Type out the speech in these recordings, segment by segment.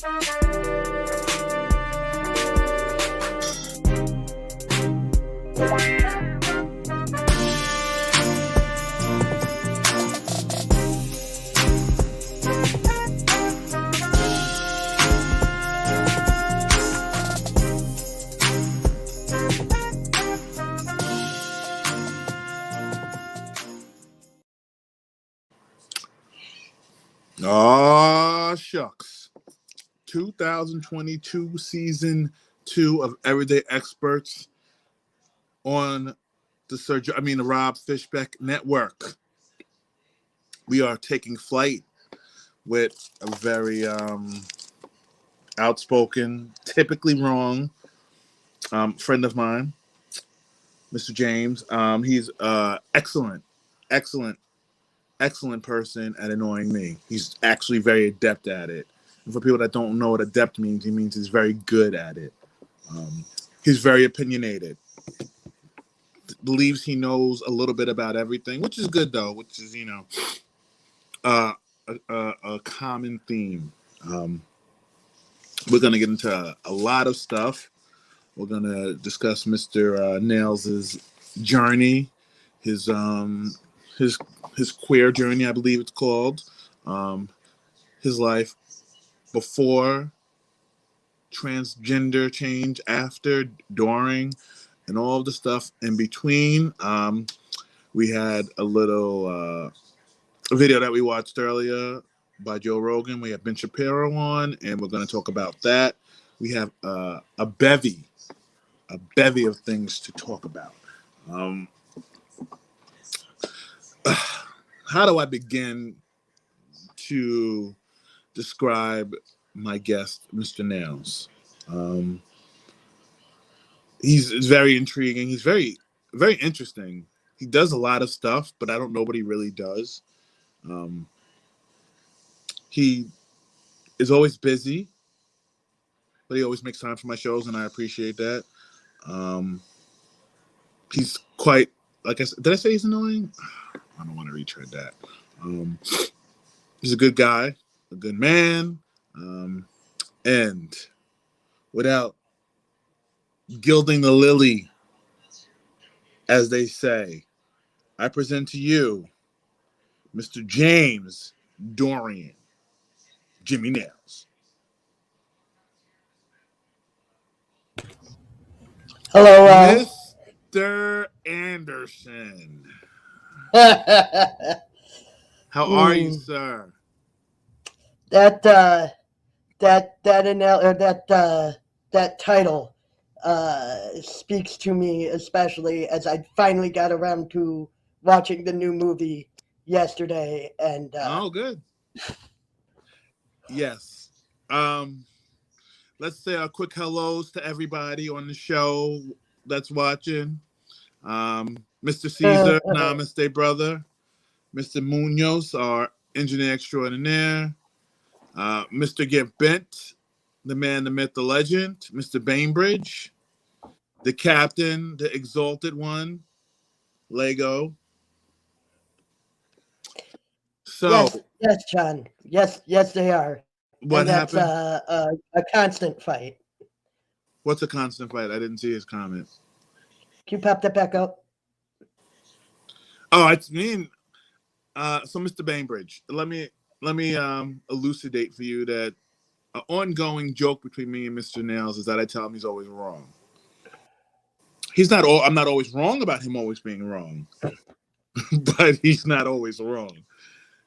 Oh, shucks. 2022 season 2 of Everyday Experts on the Rob Fishbeck Network. We are taking flight with a very outspoken, typically wrong friend of mine, Mr. James. He's excellent person at annoying me. He's actually very adept at it. And for people that don't know what adept means, he means he's very good at it. He's very opinionated. Believes he knows a little bit about everything, which is good though, which is, a common theme. We're going to get into a lot of stuff. We're going to discuss Mr. Nails' journey, his queer journey, I believe it's called, his life before, transgender change, after, during, and all of the stuff in between. We had a little video that we watched earlier by Joe Rogan. We have Ben Shapiro on, and we're going to talk about that. We have a bevy of things to talk about. How do I begin to describe my guest, Mr. Nails? He's very intriguing. He's very, very interesting. He does a lot of stuff, but I don't know what he really does. He is always busy, but he always makes time for my shows, and I appreciate that. He's quite, like I said, did I say he's annoying? I don't want to retread that. He's a good guy, a good man, and without gilding the lily, as they say, I present to you Mr. James Dorian, Jimmy Nails. Hello, Mr. Anderson. How are you, sir? That title speaks to me, especially as I finally got around to watching the new movie yesterday. And oh, good. Yes. Let's say a quick hellos to everybody on the show that's watching. Mr. Caesar, namaste, brother. Mr. Munoz, our engineer extraordinaire. Mr. Get Bent, the man, the myth, the legend. Mr. Bainbridge, the captain, the exalted one, Lego. So, yes, John. Yes, they are. What happened? That's a constant fight. What's a constant fight? I didn't see his comment. Can you pop that back up? Oh, it's mean. So, Mr. Bainbridge, let me elucidate for you that an ongoing joke between me and Mr. Nails is that I tell him he's always wrong. I'm not always wrong about him always being wrong, but he's not always wrong.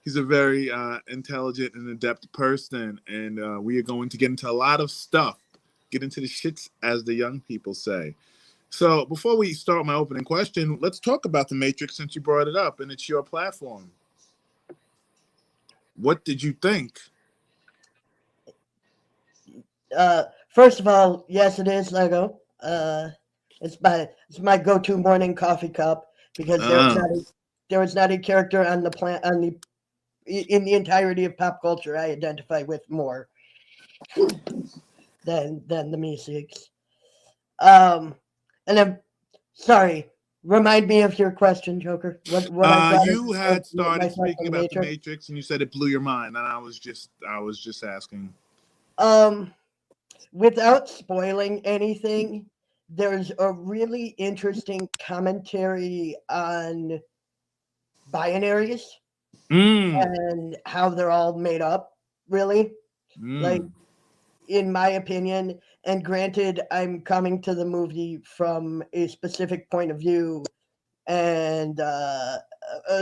He's a very intelligent and adept person, and we are going to get into a lot of stuff, get into the shits, as the young people say. So before we start my opening question, let's talk about The Matrix since you brought it up, and it's your platform. What did you think? First of all, yes, it is Lego. It's my go-to morning coffee cup because there was not a character on the in the entirety of pop culture I identify with more than the Meeseeks. And then, sorry, remind me of your question, Joker. What you had started speaking about The Matrix, and you said it blew your mind, and I was just asking. Um, without spoiling anything, there's a really interesting commentary on binaries Mm. and how they're all made up, really. Like, Mm. in my opinion, and granted, I'm coming to the movie from a specific point of view and a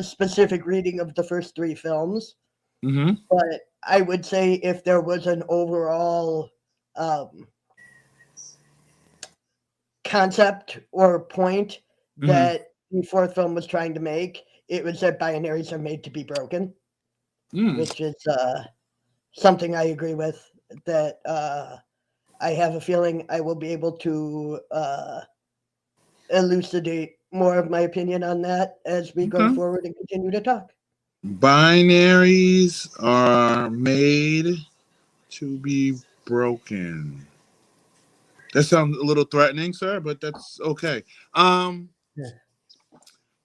specific reading of the first three films. Mm-hmm. But I would say if there was an overall um, concept or point Mm-hmm. that the fourth film was trying to make, it was that binaries are made to be broken, Mm. which is something I agree with. That I have a feeling I will be able to elucidate more of my opinion on that as we go Okay. forward and continue to talk. Binaries are made to be broken. That sounds a little threatening, sir, but that's okay. Um,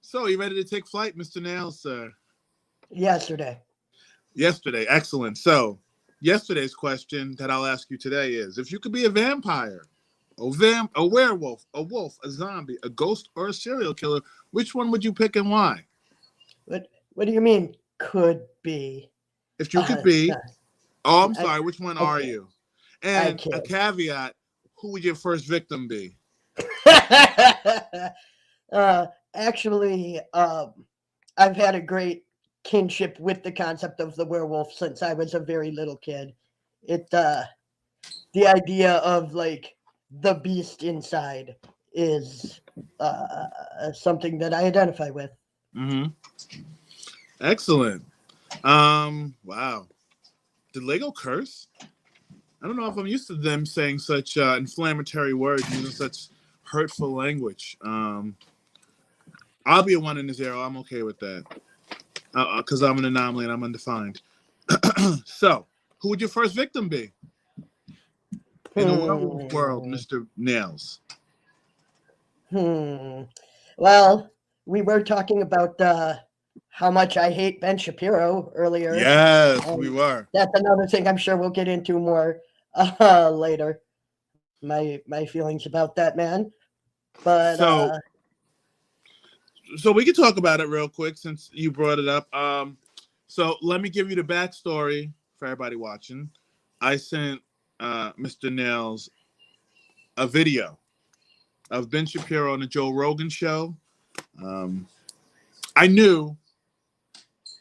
so you ready to take flight, Mr. Nails, sir? Yesterday. Yesterday, excellent. So, yesterday's question that I'll ask you today is: if you could be a vampire, a werewolf, a wolf, a zombie, a ghost, or a serial killer, which one would you pick and why? What do you mean could be? If you could No, be, oh, I'm I sorry, which one I are can't. you? I And a can't. caveat: who would your first victim be? uh, actually, I've had a great kinship with the concept of the werewolf since I was a very little kid. It the idea of like the beast inside is something that I identify with. Mm-hmm. Excellent. Wow. Did Lego curse? I don't know if I'm used to them saying such inflammatory words, using such hurtful language. I'll be a one in zero. I'm okay with that because I'm an anomaly and I'm undefined. So, who would your first victim be in a werewolf world, Hmm. Mr. Nails? Hmm. Well, we were talking about how much I hate Ben Shapiro earlier, Yes, we and were. that's another thing I'm sure we'll get into more later. My feelings about that man, but So, so we can talk about it real quick since you brought it up. So let me give you the backstory for everybody watching. I sent Mr. Nails a video of Ben Shapiro on the Joe Rogan show. Um, I knew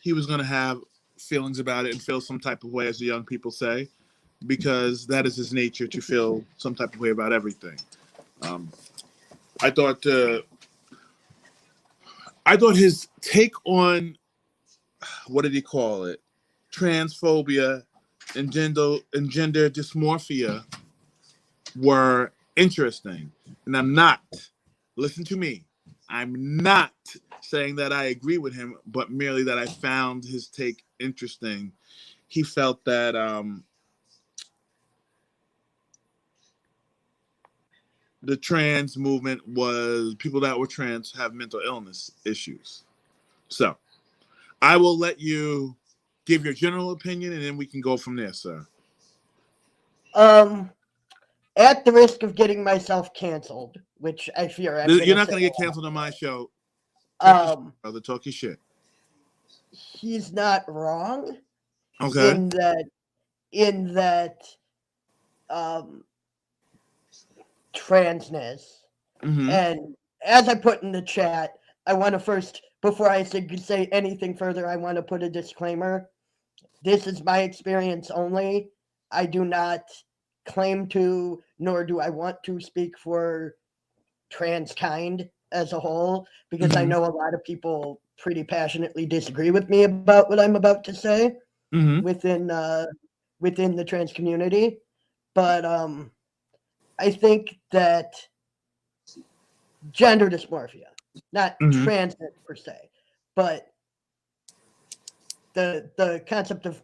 he was going to have feelings about it and feel some type of way, as the young people say, because that is his nature to feel some type of way about everything. Um, I thought his take on what did he call it, transphobia and gender dysmorphia were interesting, and I'm not. Listen to me. I'm not saying that I agree with him, but merely that I found his take interesting. He felt that the trans movement was people that were trans have mental illness issues. So I will let you give your general opinion, and then we can go from there, sir. um, at the risk of getting myself canceled, which I fear I'm You're gonna not say, going to get canceled on my show. Talk your shit, um, brother. Talk your shit. he's not wrong Okay. in that um transness. Mm-hmm. And as I put in the chat, I want to first, before I say anything further, I want to put a disclaimer. This is my experience only. I do not claim to, nor do I want to speak for trans kind as a whole, because I Mm-hmm. know a lot of people pretty passionately disagree with me about what I'm about to say Mm-hmm. within within the trans community. But I think that gender dysmorphia, not Mm-hmm. transness per se, but the concept of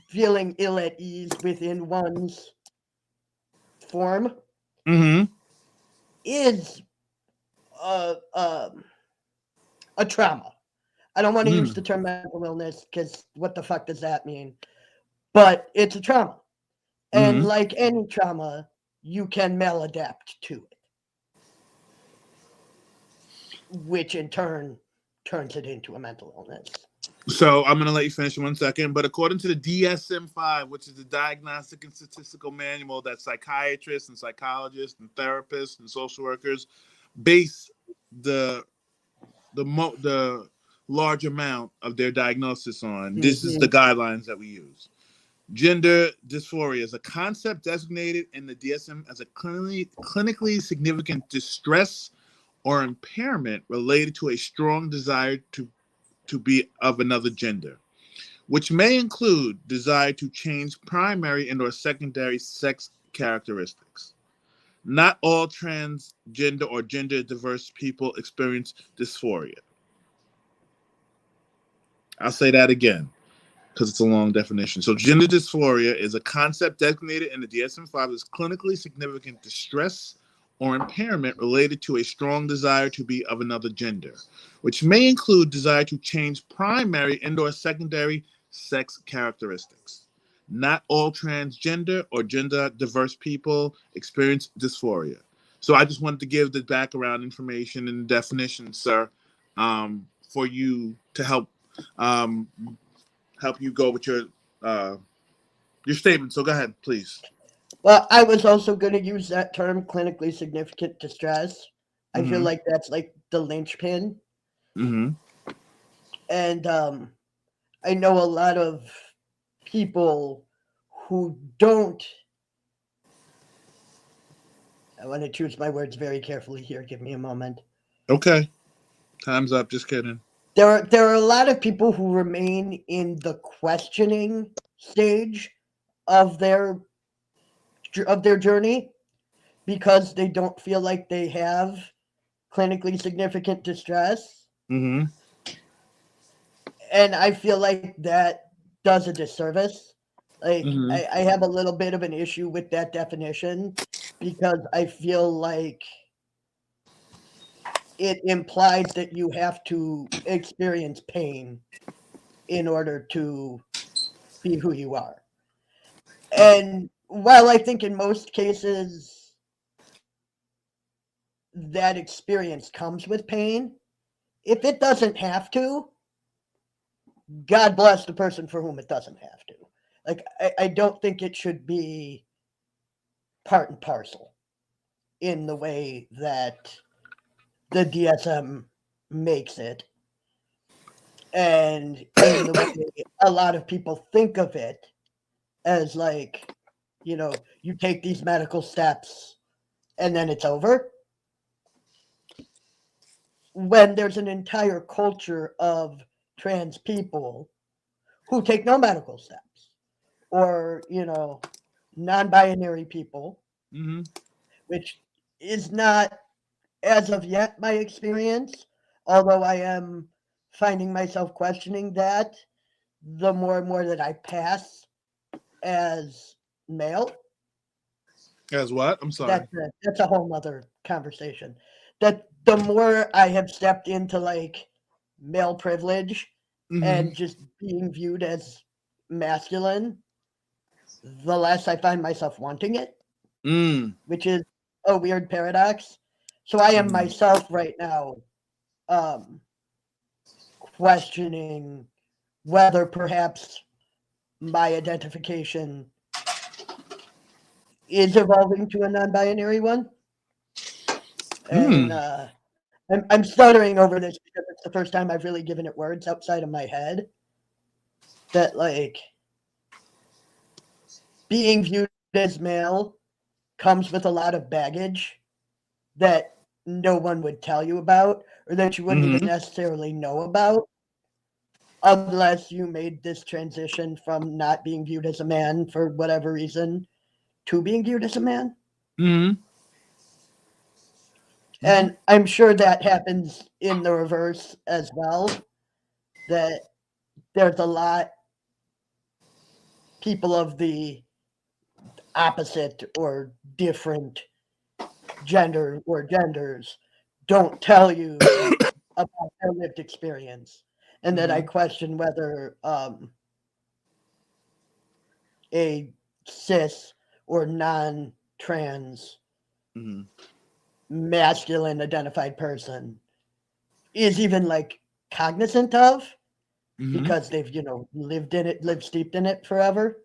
feeling ill at ease within one's form Mm-hmm. is a, a trauma. I don't want to use Mm-hmm. the term mental illness because what the fuck does that mean? But it's a trauma. And like any trauma, you can maladapt to it, which in turn turns it into a mental illness. So I'm going to let you finish in 1 second. But according to the DSM-5, which is the Diagnostic and Statistical Manual that psychiatrists and psychologists and therapists and social workers base the large amount of their diagnosis on, this is the guidelines that we use. Gender dysphoria is a concept designated in the DSM as a clinically significant distress or impairment related to a strong desire to be of another gender, which may include desire to change primary and or secondary sex characteristics. Not all transgender or gender diverse people experience dysphoria. I'll say that again because it's a long definition. So gender dysphoria is a concept designated in the DSM-5 as clinically significant distress or impairment related to a strong desire to be of another gender, which may include desire to change primary and or secondary sex characteristics. Not all transgender or gender diverse people experience dysphoria. So I just wanted to give the background information and definition, sir, for you to help you go with your statement. So go ahead, please. Well, I was also going to use that term, clinically significant distress. I feel like that's like the linchpin. And I know a lot of people who don't. I want to choose my words very carefully here. Give me a moment. Okay. Time's up. Just kidding. There are a lot of people who remain in the questioning stage of their journey because they don't feel like they have clinically significant distress. And I feel like that does a disservice. Like I have a little bit of an issue with that definition because I feel like it implies that you have to experience pain in order to be who you are. And while I think in most cases that experience comes with pain, if it doesn't have to, God bless the person for whom it doesn't have to. Like, I don't think it should be part and parcel in the way that the DSM makes it. And in the way a lot of people think of it as like, you take these medical steps and then it's over. When there's an entire culture of trans people who take no medical steps, or non-binary people, which is not as of yet my experience, although I am finding myself questioning that the more and more that I pass as male. As what? I'm sorry. That's a whole nother conversation. That the more I have stepped into like male privilege and just being viewed as masculine, the less I find myself wanting it, which is a weird paradox. So I am myself right now questioning whether perhaps my identification is evolving to a non-binary one. And I'm stuttering over this because it's the first time I've really given it words outside of my head. That like being viewed as male comes with a lot of baggage that no one would tell you about, or that you wouldn't even necessarily know about unless you made this transition from not being viewed as a man for whatever reason to being viewed as a man. And I'm sure that happens in the reverse as well, that there's a lot people of the opposite or different gender or genders don't tell you about their lived experience, and that I question whether a cis or non-trans Mm-hmm. masculine identified person is even like cognizant of, Mm-hmm. because they've lived steeped in it forever.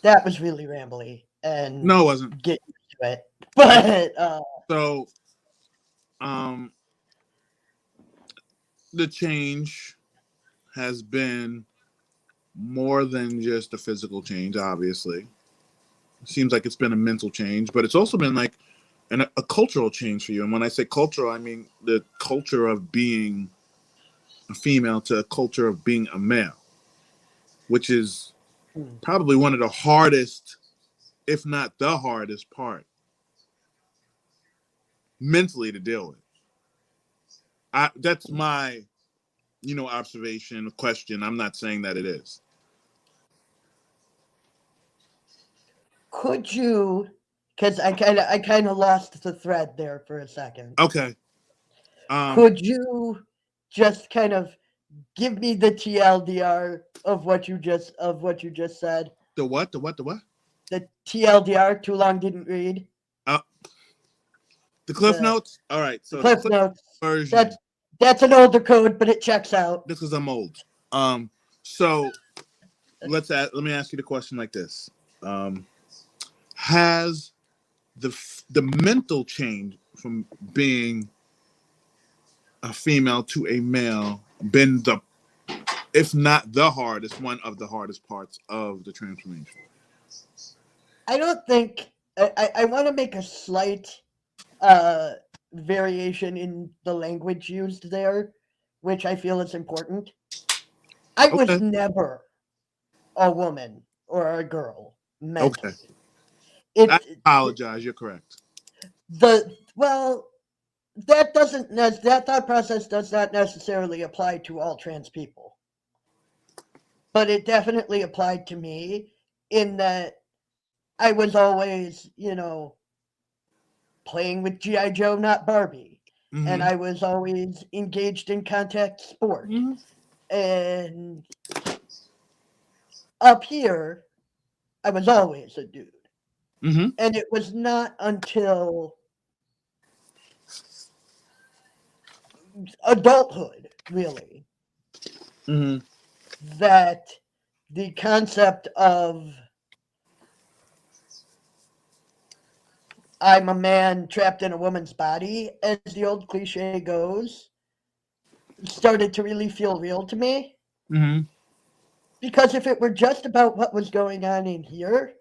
That was really rambly and No, it wasn't. get used to it. I, But so, um, the change has been more than just a physical change. Obviously, it seems like it's been a mental change, but it's also been like a cultural change for you. And when I say cultural, I mean the culture of being a female to a culture of being a male, which is probably one of the hardest, if not the hardest part mentally to deal with. That's my, observation, question. I'm not saying that it is. could you, because I kind of lost the thread there for a second. Okay. Could you just kind of give me the TLDR of what you just said? The what? The what? The what? The TLDR, too long didn't read. Uh, the Cliff The Notes? All right. the So the Cliff Cliff Notes. version, That's an older code, but it checks out. this is I'm old. So let me ask you the question like this. Has the mental change from being a female to a male been the, if not the hardest, one of the hardest parts of the transformation? I don't think I want to make a slight variation in the language used there, which I feel is important. I was Okay. never a woman or a girl Okay. mentally. I It apologize. You're correct. the well that thought process does not necessarily apply to all trans people, but it definitely applied to me in that I was always, playing with GI Joe, not Barbie, and Mm-hmm. I was always engaged in contact sport. Mm-hmm. And up here, I was always a dude. Mm-hmm. And it was not until adulthood, really, Mm-hmm. that the concept of I'm a man trapped in a woman's body, as the old cliche goes, started to really feel real to me. Mm-hmm. Because if it were just about what was going on in here,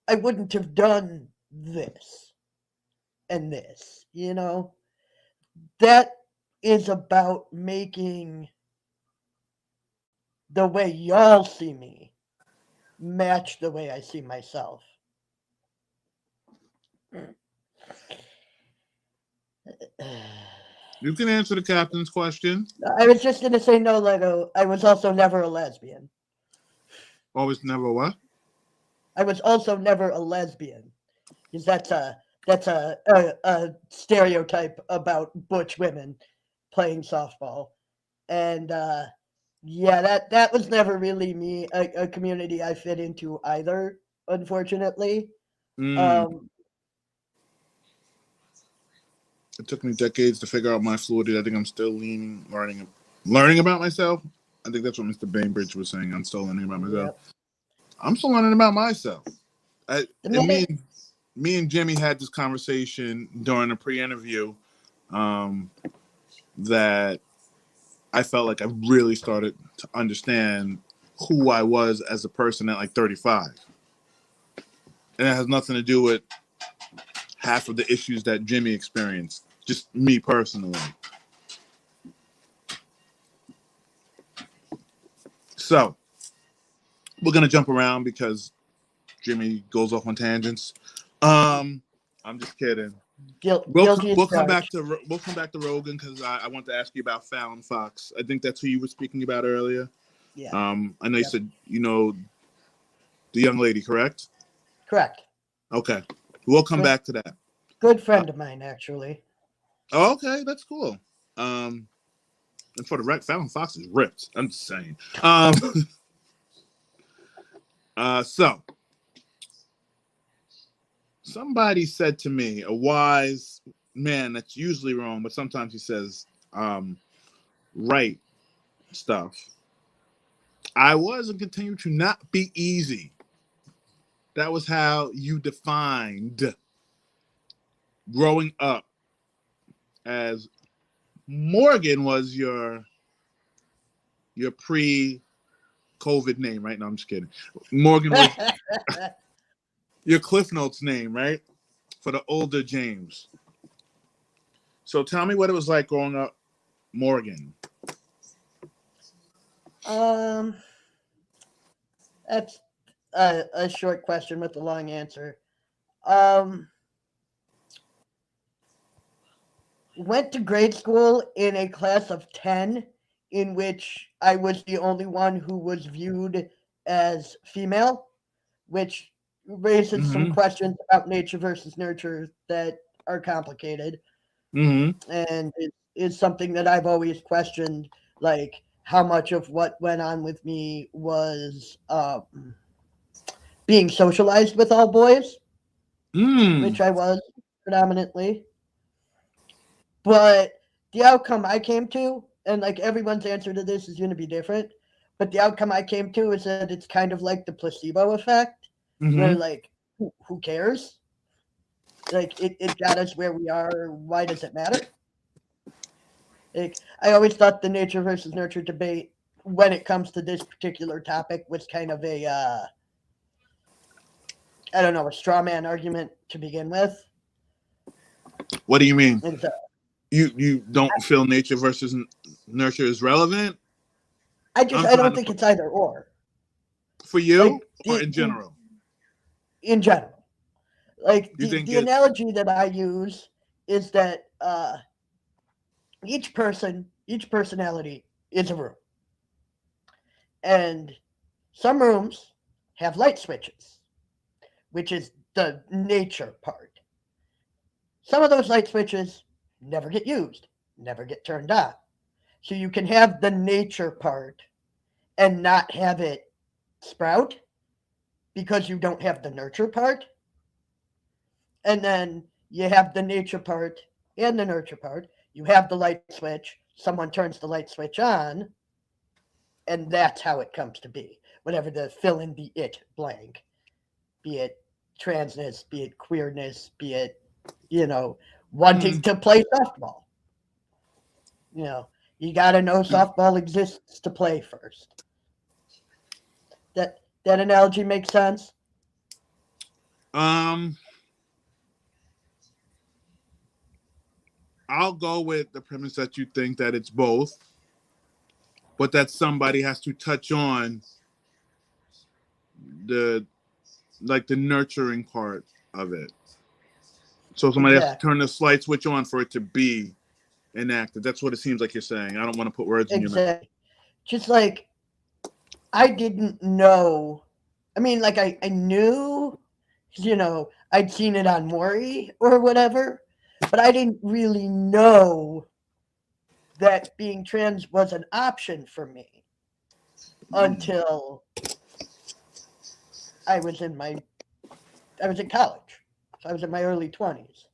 I wouldn't have done this and this, That is about making the way y'all see me match the way I see myself. You can answer the captain's question. I was just going to say no, Lego. I was also never a lesbian. Always, never what? I was also never a lesbian. Because that's a stereotype about butch women playing softball. And yeah, that was never really me, a community I fit into either, unfortunately. Mm. Um, It took me decades to figure out my fluidity. I think I'm still learning about myself. I think that's what Mr. Bainbridge was saying. I'm still learning about myself. yep. I'm still learning about myself. The And minute me and Jimmy had this conversation during a pre-interview that I felt like I really started to understand who I was as a person at like 35. And it has nothing to do with half of the issues that Jimmy experienced. Just me personally. So we're gonna jump around because Jimmy goes off on tangents. I'm just kidding. guilty as charged. We'll come back to Rogan because I want to ask you about Fallon Fox. I think that's who you were speaking about earlier. Yeah. I know you said the young lady, correct? Correct. Okay, we'll come back to that. Good friend of mine, actually. Okay, that's cool. And for the record, Fallon Fox is ripped. I'm just saying. So somebody said to me, a wise man that's usually wrong, but sometimes he says right stuff. I was and continue to not be easy. That was how you defined growing up, as Morgan was your pre-COVID name, right? No, I'm just kidding. Morgan was your Cliff Notes name, right? For the older James. So tell me what it was like growing up, Morgan. That's a short question with a long answer. Um, went to grade school in a class of 10 in which I was the only one who was viewed as female, which raises some Mm-hmm. questions about nature versus nurture that are complicated, Mm-hmm. and it is something that I've always questioned, like how much of what went on with me was being socialized with all boys, Mm. which I was predominantly. But the outcome I came to, and like everyone's answer to this is going to be different, but the outcome I came to is that it's kind of like the placebo effect, where Mm-hmm. like, who cares? Like, it got us where we are. Why does it matter? Like, I always thought the nature versus nurture debate, when it comes to this particular topic, was kind of a, I don't know, a straw man argument to begin with. What do you mean? And so, You don't feel nature versus nurture is relevant? I'm I trying don't to think it's either or. for you Like, or in general. in general. Like You think the it's analogy that I use is that each personality is a room, and some rooms have light switches, which is the nature part. Some of those light switches never get used, never get turned on. So you can have the nature part and not have it sprout because you don't have the nurture part. And then you have the nature part and the nurture part. You have the light switch, someone turns the light switch on, and that's how it comes to be. Whatever the fill in the it blank, be it transness, be it queerness, be it, you know, wanting mm, to play softball. You know, you got to know softball exists to play first. That analogy makes sense. um I'll go with the premise that you think that it's both, but that somebody has to touch on the the nurturing part of it. So somebody has to Exactly. turn the slight switch on for it to be enacted. That's what it seems like you're saying. I don't want to put words in your mouth. Exactly. Just like I didn't know. I mean, like I knew, I'd seen it on Maury or whatever, but I didn't really know that being trans was an option for me until I was in my I was in college. So I was in my early 20s.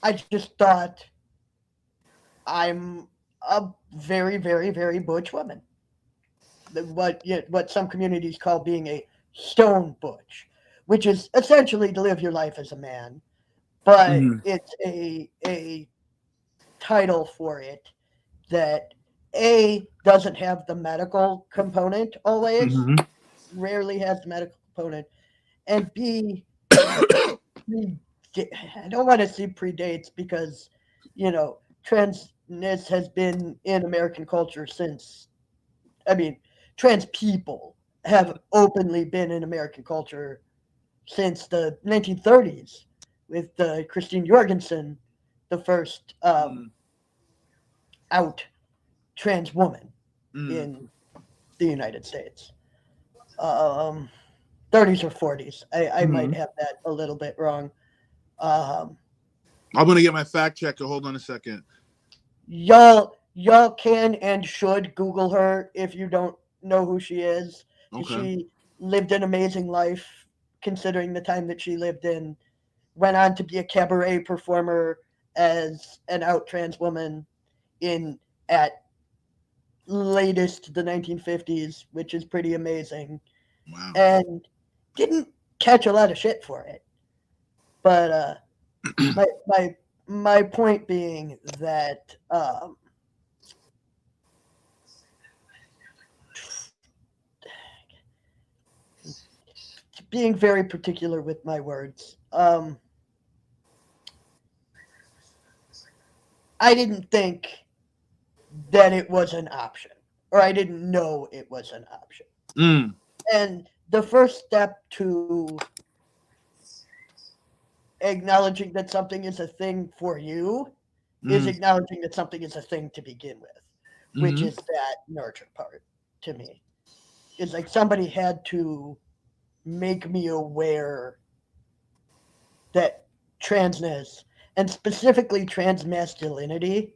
I just thought I'm a very, very, very butch woman. What some communities call being a stone butch, which is essentially to live your life as a man, but Mm-hmm. it's a title for it that A doesn't have the medical component always, Mm-hmm. rarely has the medical component, and B pre- I don't want to say predates because transness has been in American culture since. I mean, trans people have openly been in American culture since the 1930s with Christine Jorgensen, the first out trans woman Mm-hmm. in the United States. Um, 30s or 40s. I might Mm-hmm. have that a little bit wrong. Um, I'm gonna get my fact checker. Hold on a second. y'all can and should Google her if you don't know who she is. Okay. She lived an amazing life considering the time that she lived in. Went on to be a cabaret performer as an out trans woman in at latest the 1950s, which is pretty amazing, Wow. and didn't catch a lot of shit for it. But my point being that being very particular with my words. I didn't think that it was an option, or I didn't know it was an option. Mm. And the first step to acknowledging that something is a thing for you is acknowledging that something is a thing to begin with, which is that nurture part to me. It's like somebody had to make me aware that transness, and specifically trans masculinity,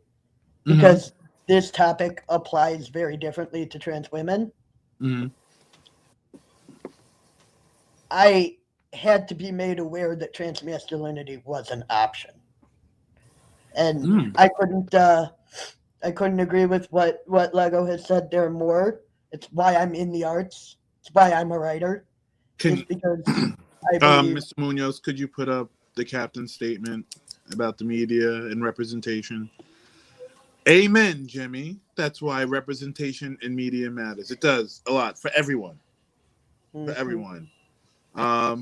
because this topic applies very differently to trans women. I had to be made aware that trans masculinity was an option, and I couldn't agree with what Lego has said there more. It's why I'm in the arts. It's why I'm a writer. Is because I believe. Mr. Munoz, could you put up the captain's statement about the media and representation? Amen, Jimmy. That's why representation in media matters. It does a lot for everyone. For everyone. I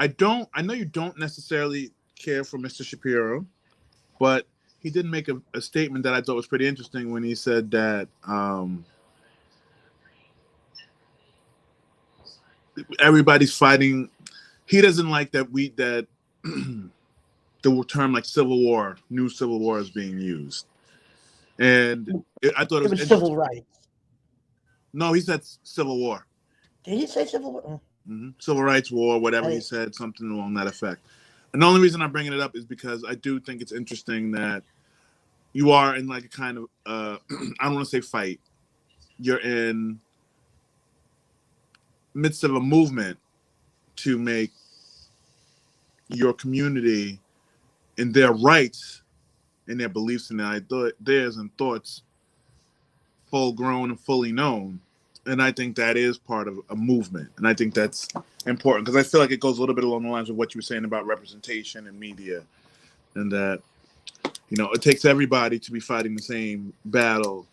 know you don't necessarily care for Mr. Shapiro, but he did make a statement that I thought was pretty interesting when he said that everybody's fighting. He doesn't like that the term like civil war, new civil war is being used. And I thought it was civil rights. No, he said civil war. Did he say civil war? Civil rights war, whatever he said, something along that effect. And the only reason I'm bringing it up is because I do think it's interesting that you are in like a kind of, I don't want to say fight. You're in midst of a movement to make your community and their rights and their beliefs and theirs and thoughts full grown and fully known. And I think that is part of a movement. And I think that's important because I feel like it goes a little bit along the lines of what you were saying about representation and media, and that, you know, it takes everybody to be fighting the same battle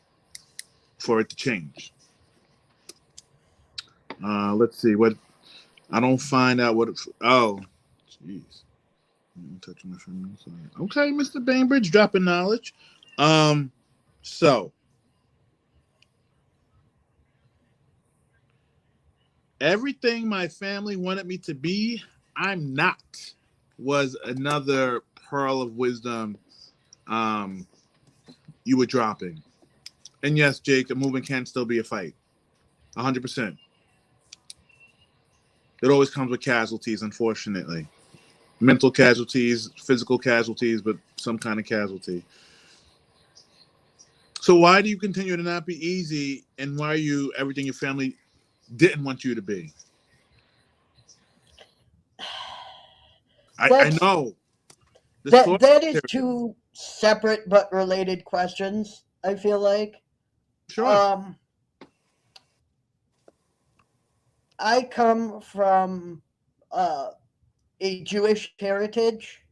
for it to change. Let's see what I don't find out what. Oh, jeez. Okay, Mr. Bainbridge, dropping knowledge. So everything my family wanted me to be, I'm not, was another pearl of wisdom you were dropping. And yes, Jake, a movement can still be a fight. 100%. It always comes with casualties, unfortunately. Mental casualties, physical casualties, but some kind of casualty. So why do you continue to not be easy, and why are you everything your family didn't want you to be? I know. That is two separate but related questions, I feel like. Sure. I come from a Jewish heritage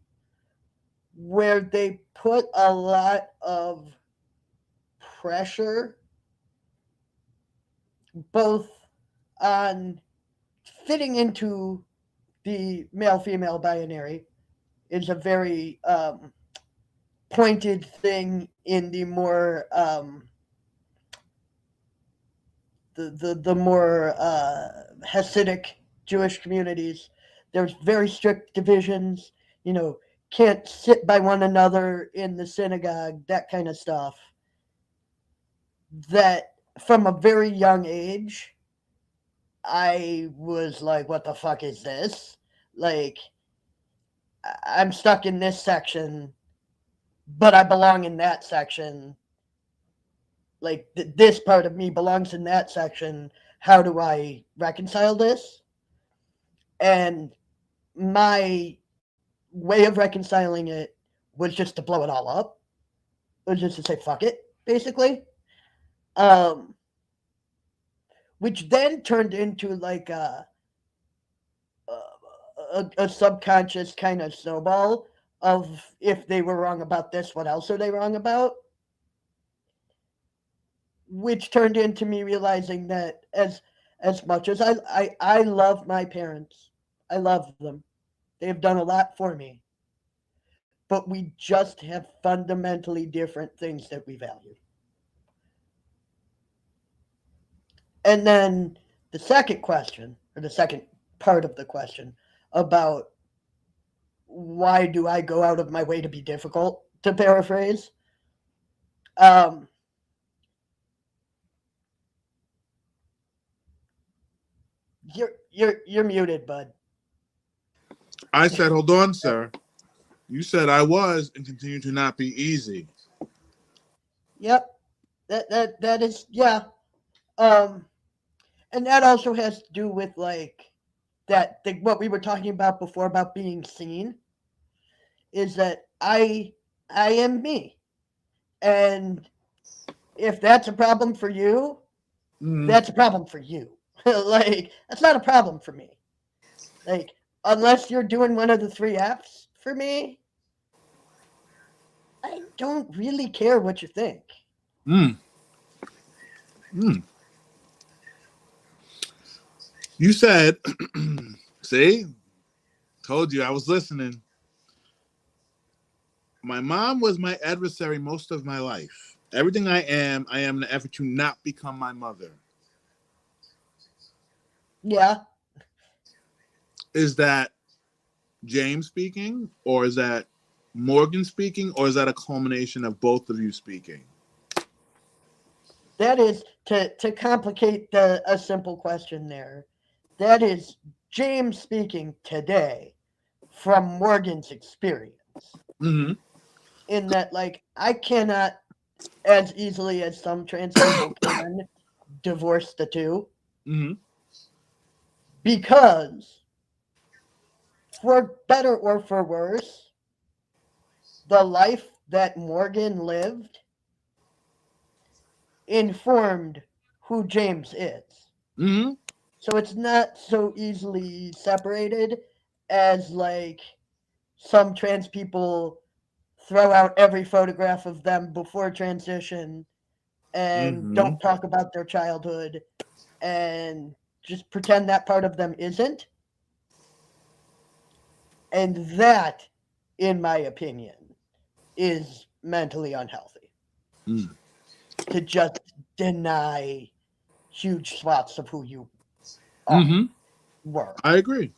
where they put a lot of pressure both on fitting into the male-female binary is a very pointed thing in the more the more Hasidic Jewish communities. There's very strict divisions. You know, can't sit by one another in the synagogue. That kind of stuff. That from a very young age, I was like, "What the fuck is this?" Like, I'm stuck in this section, but I belong in that section. Like this part of me belongs in that section. how do I reconcile this? And my way of reconciling it was just to blow it all up. It was just to say fuck it, basically. Um, which then turned into like a subconscious kind of snowball of if they were wrong about this, what else are they wrong about? Which turned into me realizing that as much as I love my parents, I love them. They have done a lot for me, but we just have fundamentally different things that we value. And then the second question, or the second part of the question about why do I go out of my way to be difficult, to paraphrase, um, you're muted, bud. I said, hold on, sir. You said I was and continue to not be easy. Yep, that is, yeah. Um, and that also has to do with like what we were talking about before about being seen, is that I am me, and if that's a problem for you, Mm-hmm. that's a problem for you. Like that's not a problem for me. Like unless you're doing one of the three F's for me, I don't really care what you think. Mm. Mm. You said, see, told you I was listening. My mom was my adversary most of my life. Everything I am in an effort to not become my mother. Yeah. Is that James speaking, or is that Morgan speaking, or is that a culmination of both of you speaking? That is to complicate a simple question there. That is James speaking today from Morgan's experience. Mm-hmm. In that, like, I cannot, as easily as some trans people can, divorce the two Mm-hmm. because, for better or for worse, the life that Morgan lived informed who James is. Mm-hmm. So it's not so easily separated as like some trans people throw out every photograph of them before transition and Mm-hmm. don't talk about their childhood and just pretend that part of them isn't. And that, in my opinion, is mentally unhealthy. Mm. To just deny huge swaths of who you are, Mm-hmm. were. I agree.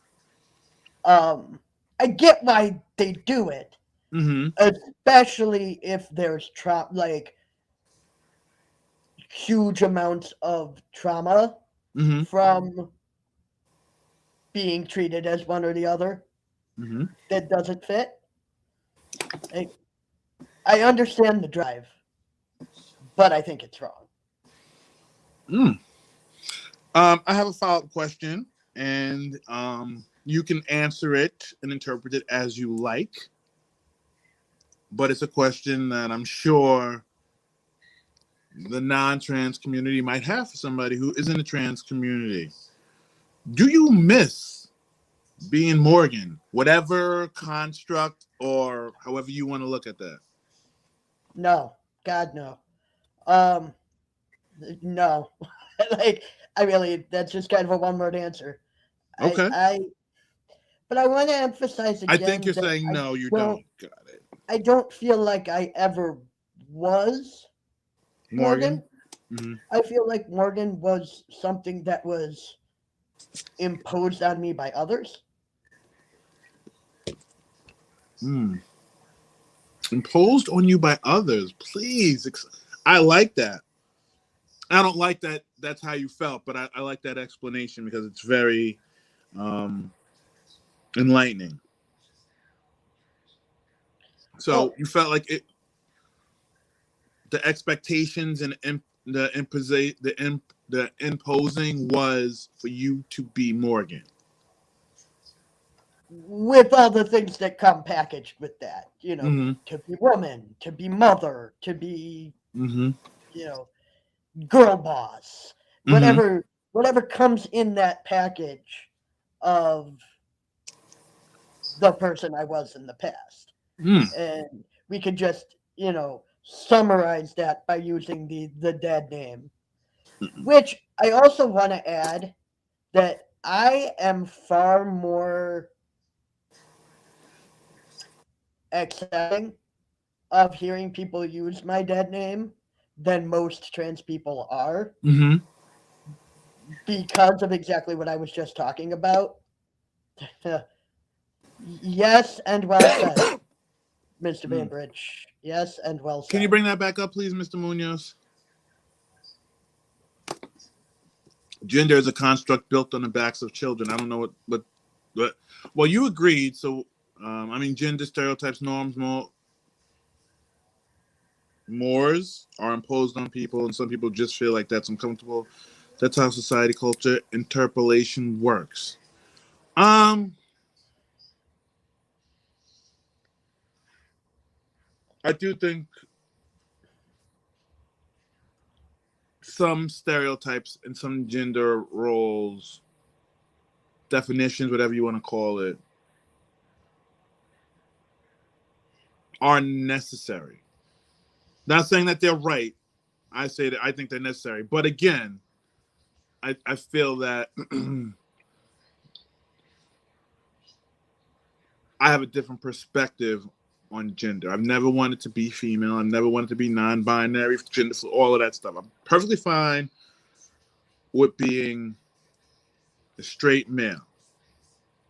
Um, I get why they do it, Mm-hmm. especially if there's like huge amounts of trauma Mm-hmm. from being treated as one or the other Mm-hmm. that doesn't fit. Like, I understand the drive, but I think it's wrong. Mm. I have a follow-up question, and you can answer it and interpret it as you like. But it's a question that I'm sure the non-trans community might have for somebody who is in the trans community. Do you miss being Morgan, whatever construct or however you want to look at that? No, God, no. Um, no. Like, I really, that's just kind of a one-word answer. I, Okay. I, but I want to emphasize I think again you're that saying no, you don't, don't. Got it. I don't feel like I ever was Morgan? Morgan. Mm-hmm. I feel like Morgan was something that was imposed on me by others. Mm. Imposed on you by others. Please. I like that. I don't like that that's how you felt, but I like that explanation because it's very um, enlightening. So Well, you felt like it, the expectations and the imposing was for you to be Morgan. With all the things that come packaged with that, Mm-hmm. to be woman, to be mother, to be, Mm-hmm. you know, girl boss, Mm-hmm. whatever comes in that package of the person I was in the past. Mm. And we could just, summarize that by using the dead name. Which I also want to add that I am far more accepting of hearing people use my dead name than most trans people are Mm-hmm. because of exactly what I was just talking about. Yes, and well said, Mr. Mm. Bainbridge. Yes, and well Can you said. bring that back up, please, Mr. Munoz? Gender is a construct built on the backs of children. I don't know what. Well, you agreed. So, I mean, gender stereotypes, norms, mores are imposed on people, and some people just feel like that's uncomfortable. That's how society, culture, interpolation works. I do think some stereotypes and some gender roles, definitions, whatever you want to call it, are necessary. Not saying that they're right. I say that I think they're necessary. But again, I feel that I have a different perspective on gender. I've never wanted to be female. I've never wanted to be non-binary, gender, all of that stuff. I'm perfectly fine with being a straight male.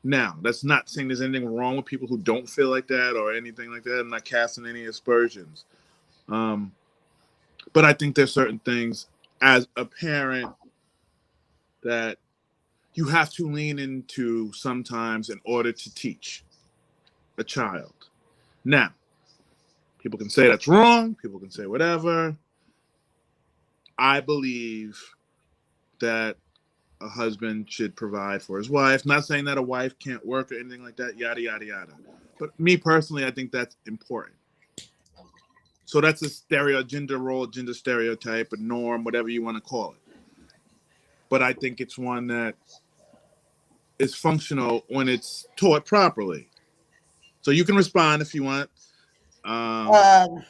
Now, that's not saying there's anything wrong with people who don't feel like that or anything like that. I'm not casting any aspersions. But I think there's certain things as a parent that you have to lean into sometimes in order to teach a child. Now, people can say that's wrong. People can say whatever. I believe that a husband should provide for his wife. Not saying that a wife can't work or anything like that, yada, yada, yada. But me personally, I think that's important. So that's a gender role, gender stereotype, a norm, whatever you want to call it. But I think it's one that is functional when it's taught properly. So you can respond if you want. Um, Um,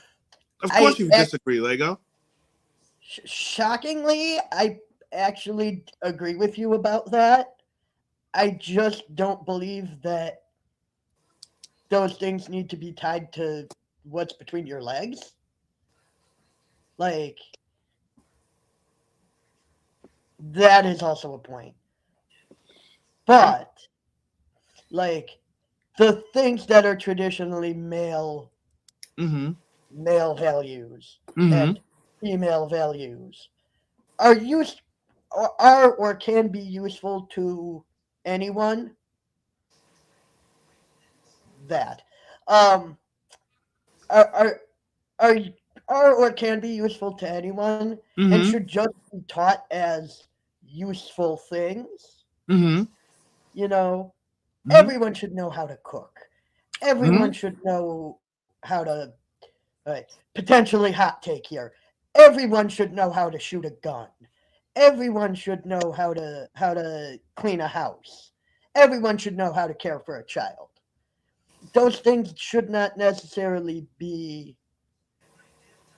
of course, I you disagree, Lego. shockingly, I actually agree with you about that. I just don't believe that those things need to be tied to what's between your legs. Like, that is also a point. But, like, the things that are traditionally Mm-hmm. male values Mm-hmm. and female values are used or can be useful to anyone that um are are are are or can be useful to anyone and Mm-hmm. should just be taught as useful things. Mm-hmm. You know, Mm-hmm. everyone should know how to cook. Mm-hmm. Everyone should know how to potentially hot take here. Everyone should know how to shoot a gun. Everyone should know how to clean a house. Everyone should know how to care for a child. Those things should not necessarily be,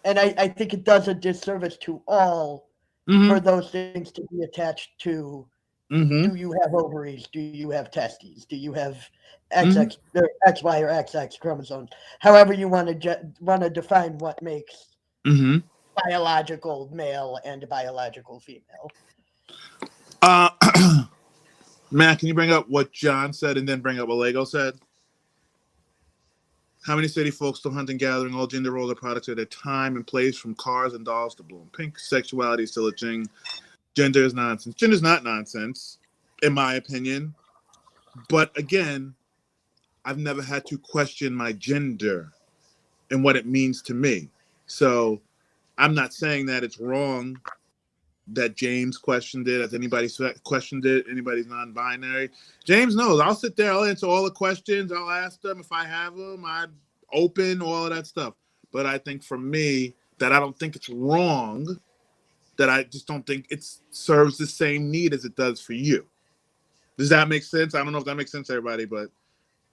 and I think it does a disservice to all Mm-hmm. for those things to be attached to, Mm-hmm. do you have ovaries? Do you have testes? Do you have Mm-hmm. XX or XY or XX chromosomes? However you want to define what makes Mm-hmm. biological male and biological female. Uh, Matt, can you bring up what John said and then bring up what Lego said? How many city folks still hunt and gathering? All gender roles are products of their time and place, from cars and dolls to blue and pink. Sexuality is still a thing. Gender is nonsense. Gender is not nonsense, in my opinion. But again, I've never had to question my gender and what it means to me. So I'm not saying that it's wrong that James questioned it, as anybody questioned it, anybody's non-binary. James knows. I'll sit there, I'll answer all the questions, I'll ask them if I have them, I'm open, all of that stuff. But I think for me, that I don't think it's wrong, that I just don't think it serves the same need as it does for you. Does that make sense? I don't know if that makes sense to everybody, but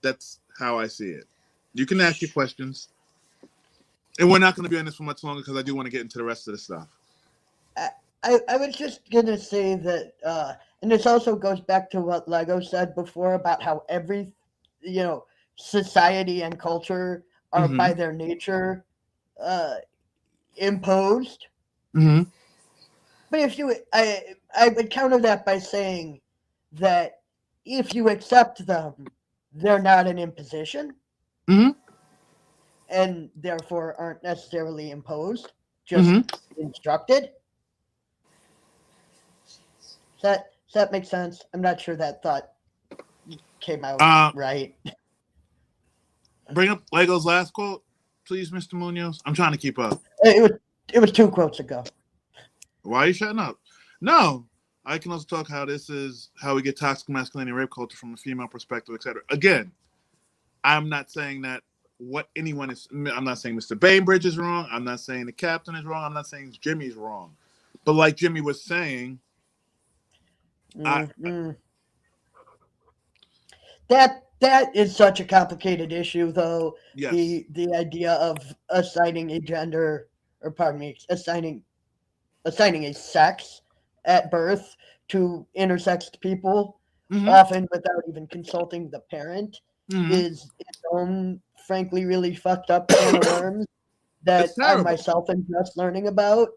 that's how I see it. You can ask your questions. And we're not going to be on this for much longer because I do want to get into the rest of the stuff. I was just going to say that, and this also goes back to what Lego said before about how every, society and culture are by their nature imposed. Mm-hmm. But I would counter that by saying that if you accept them, they're not an imposition. Mm-hmm. And therefore aren't necessarily imposed, just instructed. Does that make sense? I'm not sure that thought came out right. Bring up Lego's last quote, please, Mr. Munoz. I'm trying to keep up. It was 2 quotes ago. Why are you shutting up? No. I can also talk how this is how we get toxic masculinity and rape culture from a female perspective, etc. Again, I'm not saying that what anyone is. I'm not saying Mr. Bainbridge is wrong. I'm not saying the captain is wrong. I'm not saying Jimmy's wrong. But like Jimmy was saying, that is such a complicated issue, though. Yes. The idea of assigning a gender, or pardon me, assigning a sex at birth to intersexed people, often without even consulting the parent, is its own, frankly, really fucked up can of worms that I myself am just learning about.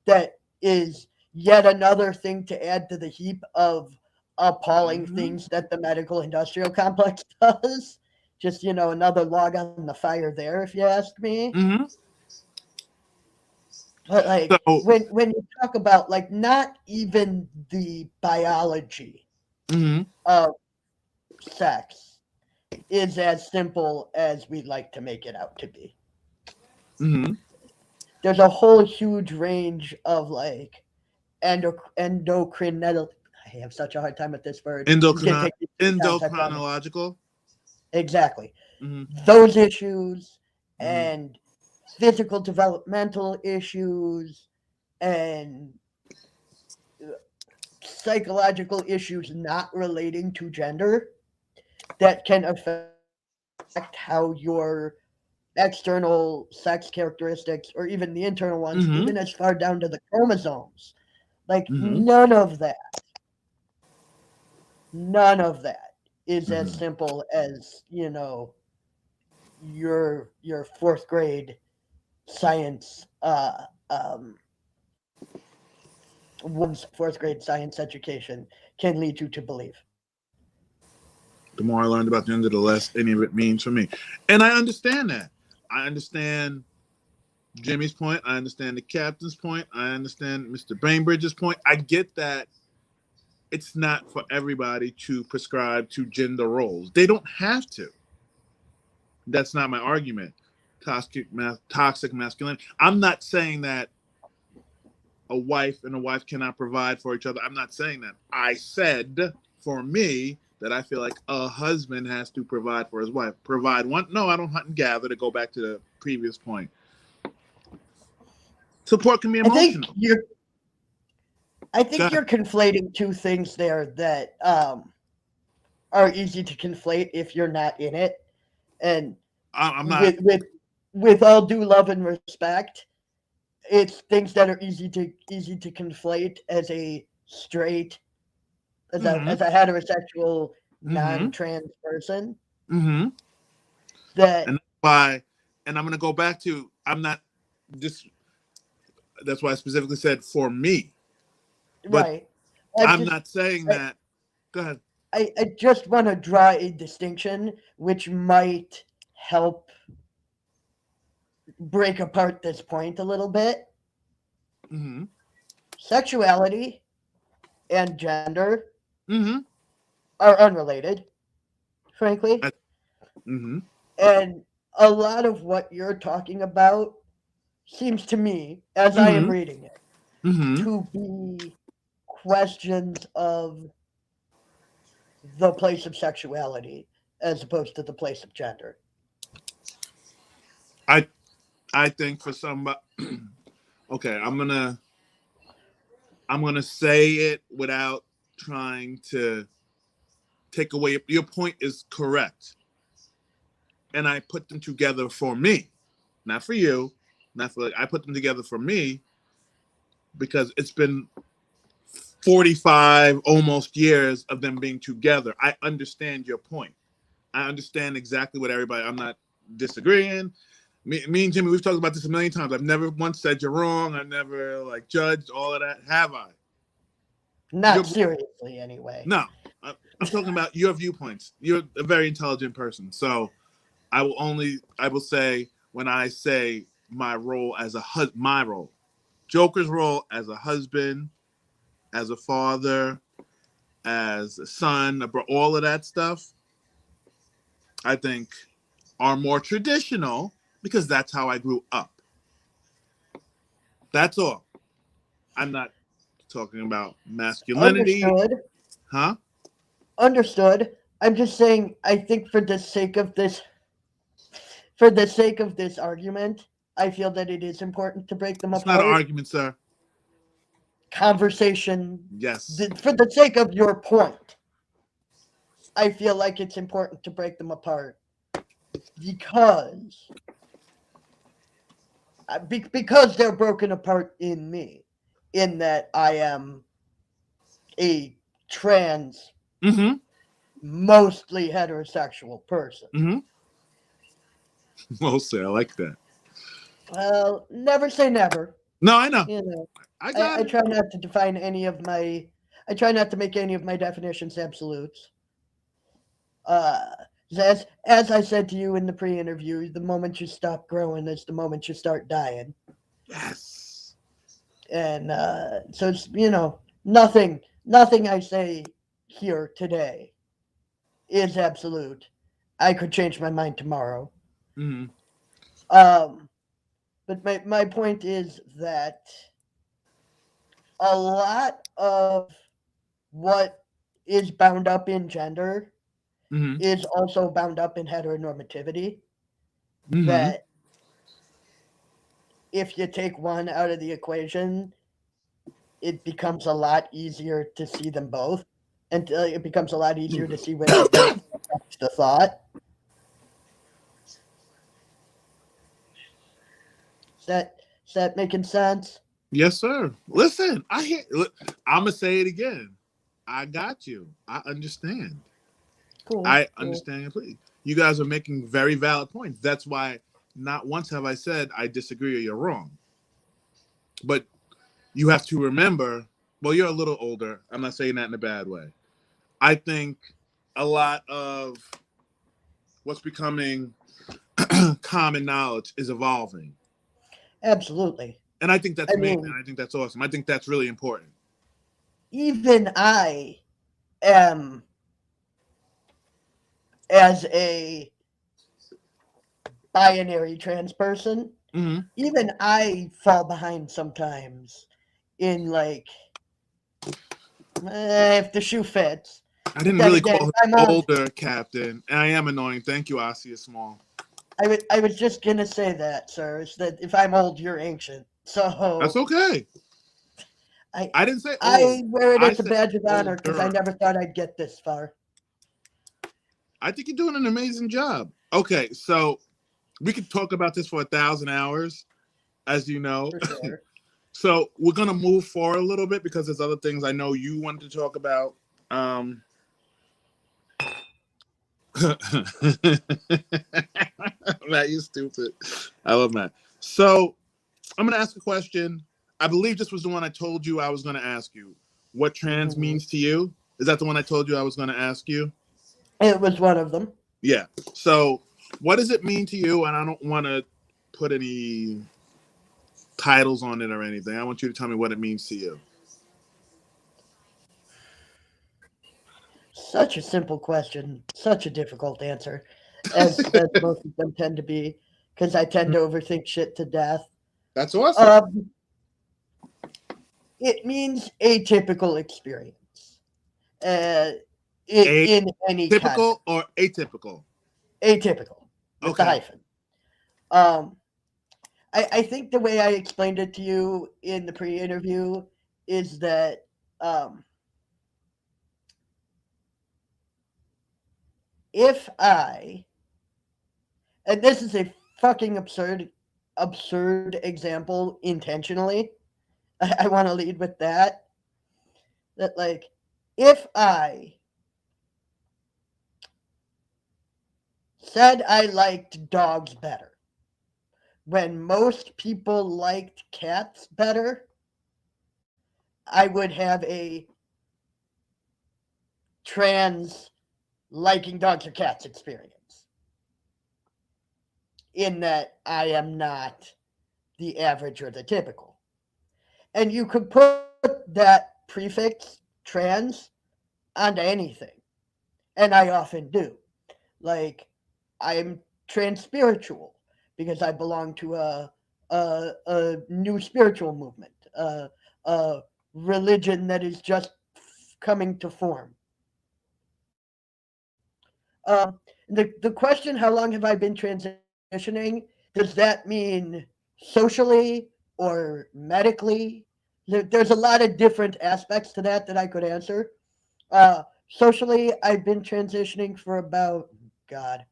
That is yet another thing to add to the heap of appalling things that the medical industrial complex does. Just, another log on the fire there, if you ask me. But when you talk about not even the biology of sex is as simple as we'd like to make it out to be. There's a whole huge range of endocrinological. I have such a hard time with this word. Endocrinological. Exactly. Those issues and physical developmental issues and psychological issues not relating to gender that can affect how your external sex characteristics, or even the internal ones, even as far down to the chromosomes. None of that is as simple as, your 4th grade science one's 4th grade science education can lead you to believe. The more I learned about gender, the less any of it means for me. And I understand that. I understand Jimmy's point. I understand the captain's point. I understand Mr. Bainbridge's point. I get that it's not for everybody to prescribe to gender roles. They don't have to. That's not my argument. Toxic masculinity. I'm not saying that a wife and a wife cannot provide for each other. I'm not saying that. I said, for me, that I feel like a husband has to provide for his wife. Provide one? No, I don't hunt and gather, to go back to the previous point. Support can be emotional. I think you're conflating two things there that are easy to conflate if you're not in it. And I'm not. With all due love and respect, it's things that are easy to conflate as a straight, as a heterosexual, non-trans person. That and why, and I'm going to go back to, I'm not this. That's why I specifically said for me. But right. I'm not saying that. Go ahead. I just want to draw a distinction which might help break apart this point a little bit. Sexuality and gender are unrelated, frankly. And a lot of what you're talking about seems to me, as I am Mm-hmm. reading it, Mm-hmm. to be questions of the place of sexuality as opposed to the place of gender. I I think for somebody, okay, I'm gonna say it without trying to take away. Your point is correct, and I put them together for me, not for you, not for. I put them together for me because it's been 45 almost years of them being together. I understand your point. I understand exactly what everybody. I'm not disagreeing. Me and Jimmy, we've talked about this a million times. I've never once said you're wrong. I've never like judged all of that. Have I? Not You're seriously, anyway. no. I'm talking about your viewpoints. You're a very intelligent person, so I will say when I say my role as my role, Joker's role as a husband, as a father, as a son, all of that stuff. I think are more traditional because that's how I grew up. That's all. I'm not talking about masculinity, Understood. huh? Understood. I'm just saying, I think for the sake of this argument, I feel that it is important to break them It's not an apart. argument, sir. Conversation, Yes. for the sake of your point, I feel like it's important to break them apart because because they're broken apart in me, in that I am a trans, Mm-hmm. mostly heterosexual person. Mm-hmm. Well, sir, I like that. Well, never say never. No, I know. You know, I I, got I it. try not to define any of my. I try not to make any of my definitions absolutes. Uh, as I said to you in the pre-interview, the moment you stop growing is the moment you start dying, Yes. and so it's nothing I say here today is absolute. I could change my mind tomorrow. Mm-hmm. Um, but my point is that a lot of what is bound up in gender Mm-hmm. is also bound up in heteronormativity. Mm-hmm. That if you take one out of the equation, it becomes a lot easier to see them both, and it becomes a lot easier to see which of them affects the thought. Is that making sense? Yes, sir. Listen, I hear. Look, I'm gonna say it again. I got you. I understand. Cool, I cool. understand completely. You guys are making very valid points. That's why not once have I said I disagree or you're wrong. But you have to remember, well, you're a little older. I'm not saying that in a bad way. I think a lot of what's becoming common knowledge is evolving. Absolutely. And I think that's I amazing. mean, I think that's awesome. I think that's really important. even I am, as a binary trans person, Mm-hmm. even I fall behind sometimes in like if the shoe fits. I But didn't then really again, call if I'm her old, older, Captain. And I am annoying. Thank you, Ossie Small. I was just gonna say that, sir. Is that if I'm old, you're ancient. That's So okay. I I didn't say old. I wear it I as a said badge of honor because I older. never thought I'd get this far. I think you're doing an amazing job. Okay, so we could talk about this for 1,000 hours, as you know. For sure. So we're gonna move forward a little bit because there's other things I know you wanted to talk about. Matt, you stupid. I love Matt. So I'm gonna ask a question. I believe this was the one I told you I was gonna ask you. What trans Mhm. means to you? Is that the one I told you I was gonna ask you? It was one of them. Yeah. So what does it mean to you? And I don't want to put any titles on it or anything. I want you to tell me what it means to you. Such a simple question, such a difficult answer, as most of them tend to be, because I tend to overthink shit to death. That's awesome. It means atypical experience. In any Typical context. or atypical? Atypical with the Okay. hyphen. I think the way I explained it to you in the pre-interview is that if I, and this is a fucking absurd example intentionally, I want to lead with that like if I said I liked dogs better when most people liked cats better, I would have a trans liking dogs or cats experience. In that I am not the average or the typical. And you could put that prefix trans onto anything. And I often do. Like, I'm trans-spiritual because I belong to a new spiritual movement, a religion that is just coming to form. The question, how long have I been transitioning? Does that mean socially or medically? There's a lot of different aspects to that I could answer. Socially, I've been transitioning for about, God,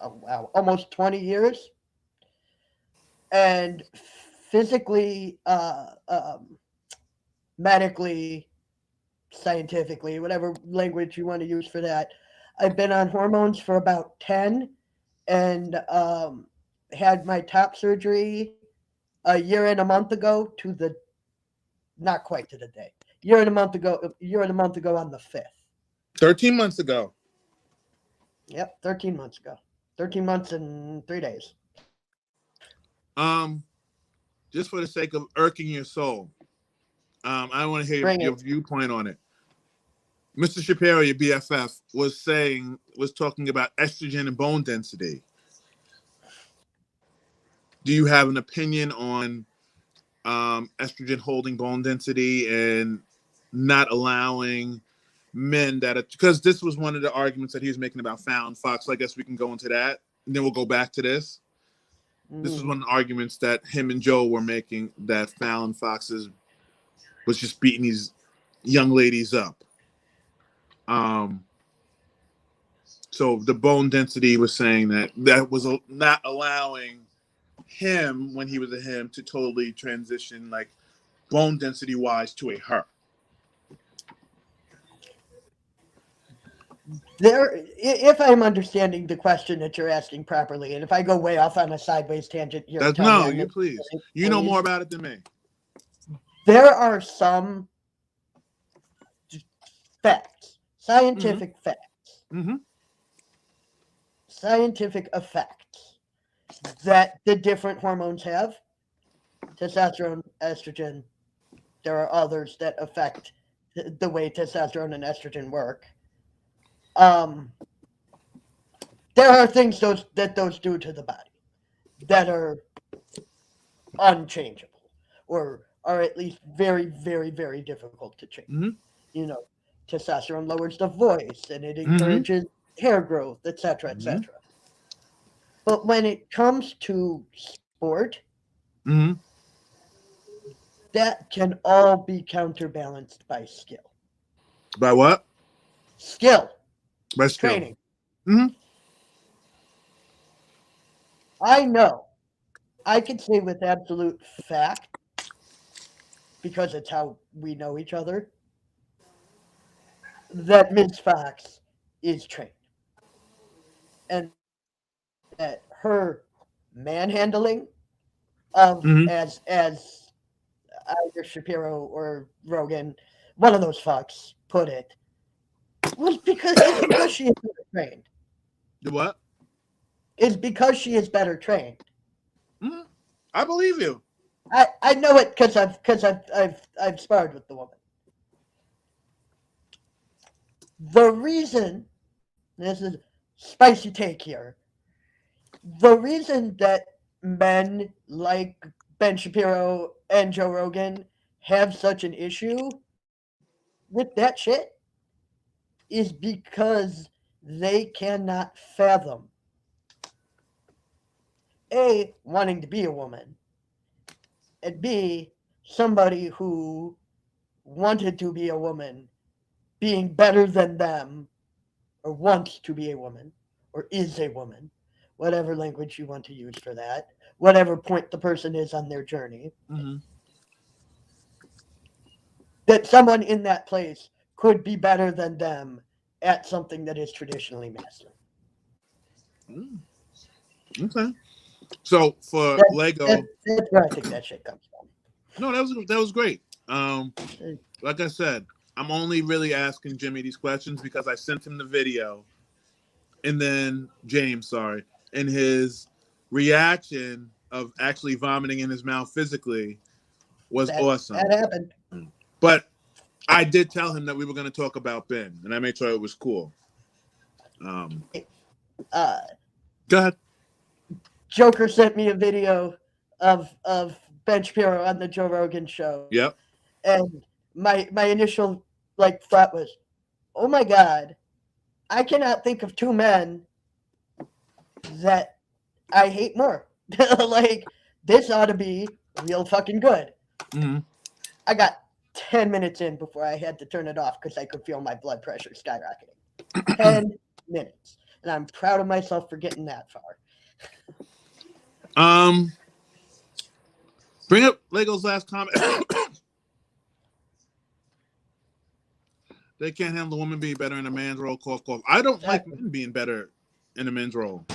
wow, almost 20 years. And physically, medically, scientifically, whatever language you want to use for that, I've been on hormones for about 10 and had my top surgery a year and a month ago to the, not quite to the day, year and a month ago on the 5th. 13 months ago. Yep, 13 months ago. 13 months and 3 days. Just for the sake of irking your soul, I want to hear your viewpoint on it. Mr. Shapiro, your BFF, was talking about estrogen and bone density. Do you have an opinion on estrogen holding bone density and not allowing men because this was one of the arguments that he was making about Fallon Fox. So I guess we can go into that, and then we'll go back to this. This was one of the arguments that him and Joe were making, that Fallon Fox was just beating these young ladies up. So the bone density was saying that was not allowing him, when he was a him, to totally transition like bone density wise to a her. If I'm understanding the question that you're asking properly, and if I go way off on a sideways tangent, tell me. Please. You know more about it than me. There are some facts, scientific facts, scientific effects that the different hormones have. Testosterone, estrogen. There are others that affect the way testosterone and estrogen work. There are things that those do to the body that are unchangeable, or are at least very, very, very difficult to change. You know, testosterone lowers the voice and it encourages hair growth, etc., etc. But when it comes to sport, that can all be counterbalanced by skill. By what? Skill. By skill. Training. I know. I can say with absolute fact, because it's how we know each other, that Ms. Fox is trained. And that her manhandling of, as either Shapiro or Rogan, one of those fucks, put it, was because she is better trained. The what? It's because she is better trained. I believe you. I know it because I've sparred with the woman. The reason, this is spicy take here, the reason that men like Ben Shapiro and Joe Rogan have such an issue with that shit is because they cannot fathom A, wanting to be a woman, and B, somebody who wanted to be a woman being better than them, or wants to be a woman, or is a woman, whatever language you want to use for that, whatever point the person is on their journey, Mm-hmm. that someone in that place could be better than them at something that is traditionally masculine. Mm. Okay. So for That, Lego, that's where I think that shit comes from. no, that was great. Like I said, I'm only really asking Jimmy these questions because I sent him the video, and then James, sorry, and his reaction of actually vomiting in his mouth physically was That awesome. happened. But I did tell him that we were going to talk about Ben, and I made sure it was cool. Uh, Go ahead. Joker sent me a video of Ben Shapiro on the Joe Rogan show, Yep. and my initial like thought was, oh my god, I cannot think of two men that I hate more. Like this ought to be real fucking good. Mm-hmm. I got 10 minutes in before I had to turn it off because I could feel my blood pressure skyrocketing. 10 minutes. And I'm proud of myself for getting that far. Bring up Lego's last comment. They can't handle a woman being better in a man's role. Cough, cough. I don't like men being better in a man's role.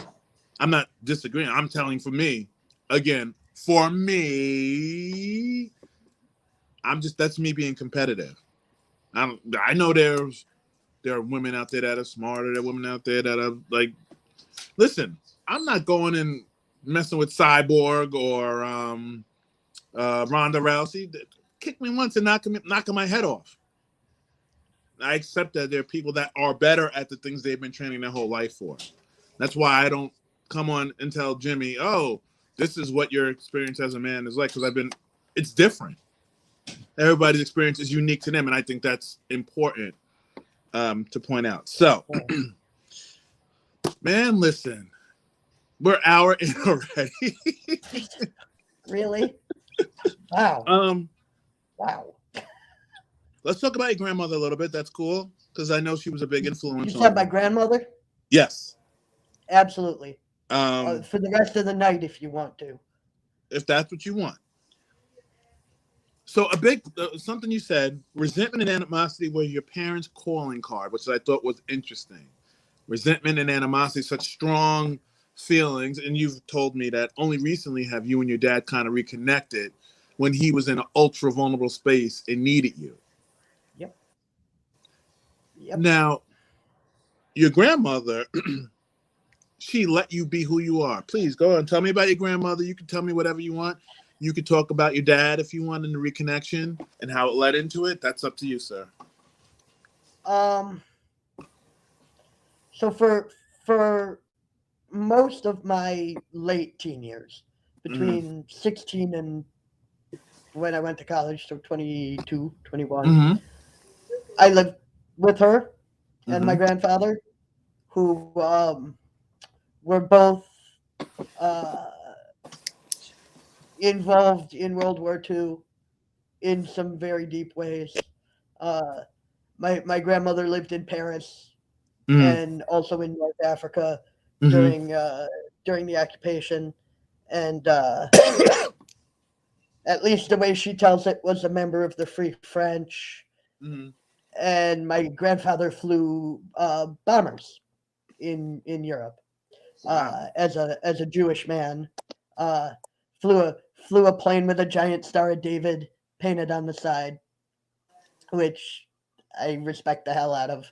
I'm not disagreeing. I'm telling for me, again, for me, that's me being competitive. I know there are women out there that are smarter. There are women out there that are like, listen, I'm not going and messing with Cyborg or Ronda Rousey. Kick me once and knocking my head off. I accept that there are people that are better at the things they've been training their whole life for. That's why I don't come on and tell Jimmy, oh, this is what your experience as a man is like, because it's different. Everybody's experience is unique to them, and I think that's important to point out. So, man, listen, we're an hour in already. Really? Wow. Wow. Let's talk about your grandmother a little bit. That's cool, because I know she was a big influence. You said my grandmother? Yes. Absolutely. For the rest of the night, if you want to. If that's what you want. So a big something you said, resentment and animosity were your parents' calling card, which I thought was interesting. Resentment and animosity, such strong feelings, and you've told me that only recently have you and your dad kind of reconnected when he was in an ultra vulnerable space and needed you. Yep. Now, your grandmother, she let you be who you are. Please go and tell me about your grandmother. You can tell me whatever you want. You could talk about your dad if you want in the reconnection and how it led into it. That's up to you, sir. So for most of my late teen years, between 16 and when I went to college, so 22, 21, I lived with her and my grandfather, who were both involved in World War II in some very deep ways. My grandmother lived in Paris and also in North Africa during the occupation, and at least the way she tells it, was a member of the Free French. And my grandfather flew bombers in Europe as a Jewish man. Flew a plane with a giant Star of David painted on the side, which I respect the hell out of.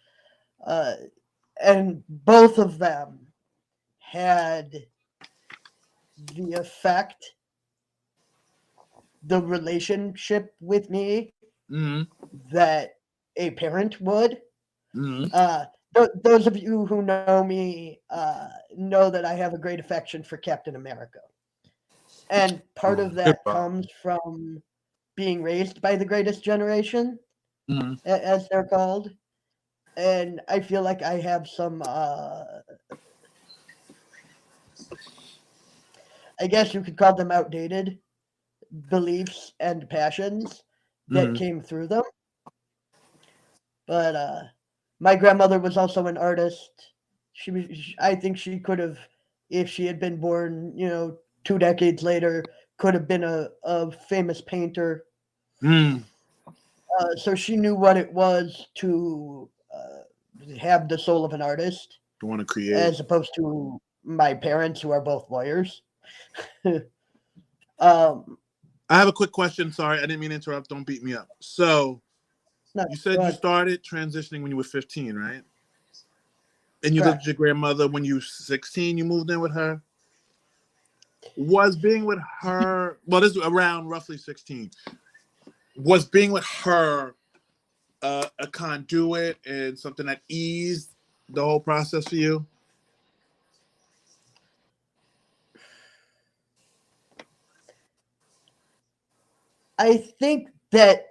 And both of them had the effect, the relationship with me that a parent would. Those of you who know me know that I have a great affection for Captain America. And part of Hip that hop. comes from being raised by the greatest generation, Mm-hmm. as they're called. And I feel like I have some, I guess you could call them outdated beliefs and passions that Mm-hmm. came through them. But my grandmother was also an artist. I think she could have, if she had been born, 2 decades later, could have been a famous painter. Mm. So she knew what it was to have the soul of an artist, You want to create. as opposed to my parents, who are both lawyers. um, I have a quick question. Sorry, I didn't mean to interrupt. Don't beat me up. So no, you go said you ahead. started transitioning when you were 15, right? And you lived with Correct. your grandmother when you were 16. You moved in with her. Was being with her, well, this is around roughly 16. Was being with her a conduit and something that eased the whole process for you? I think that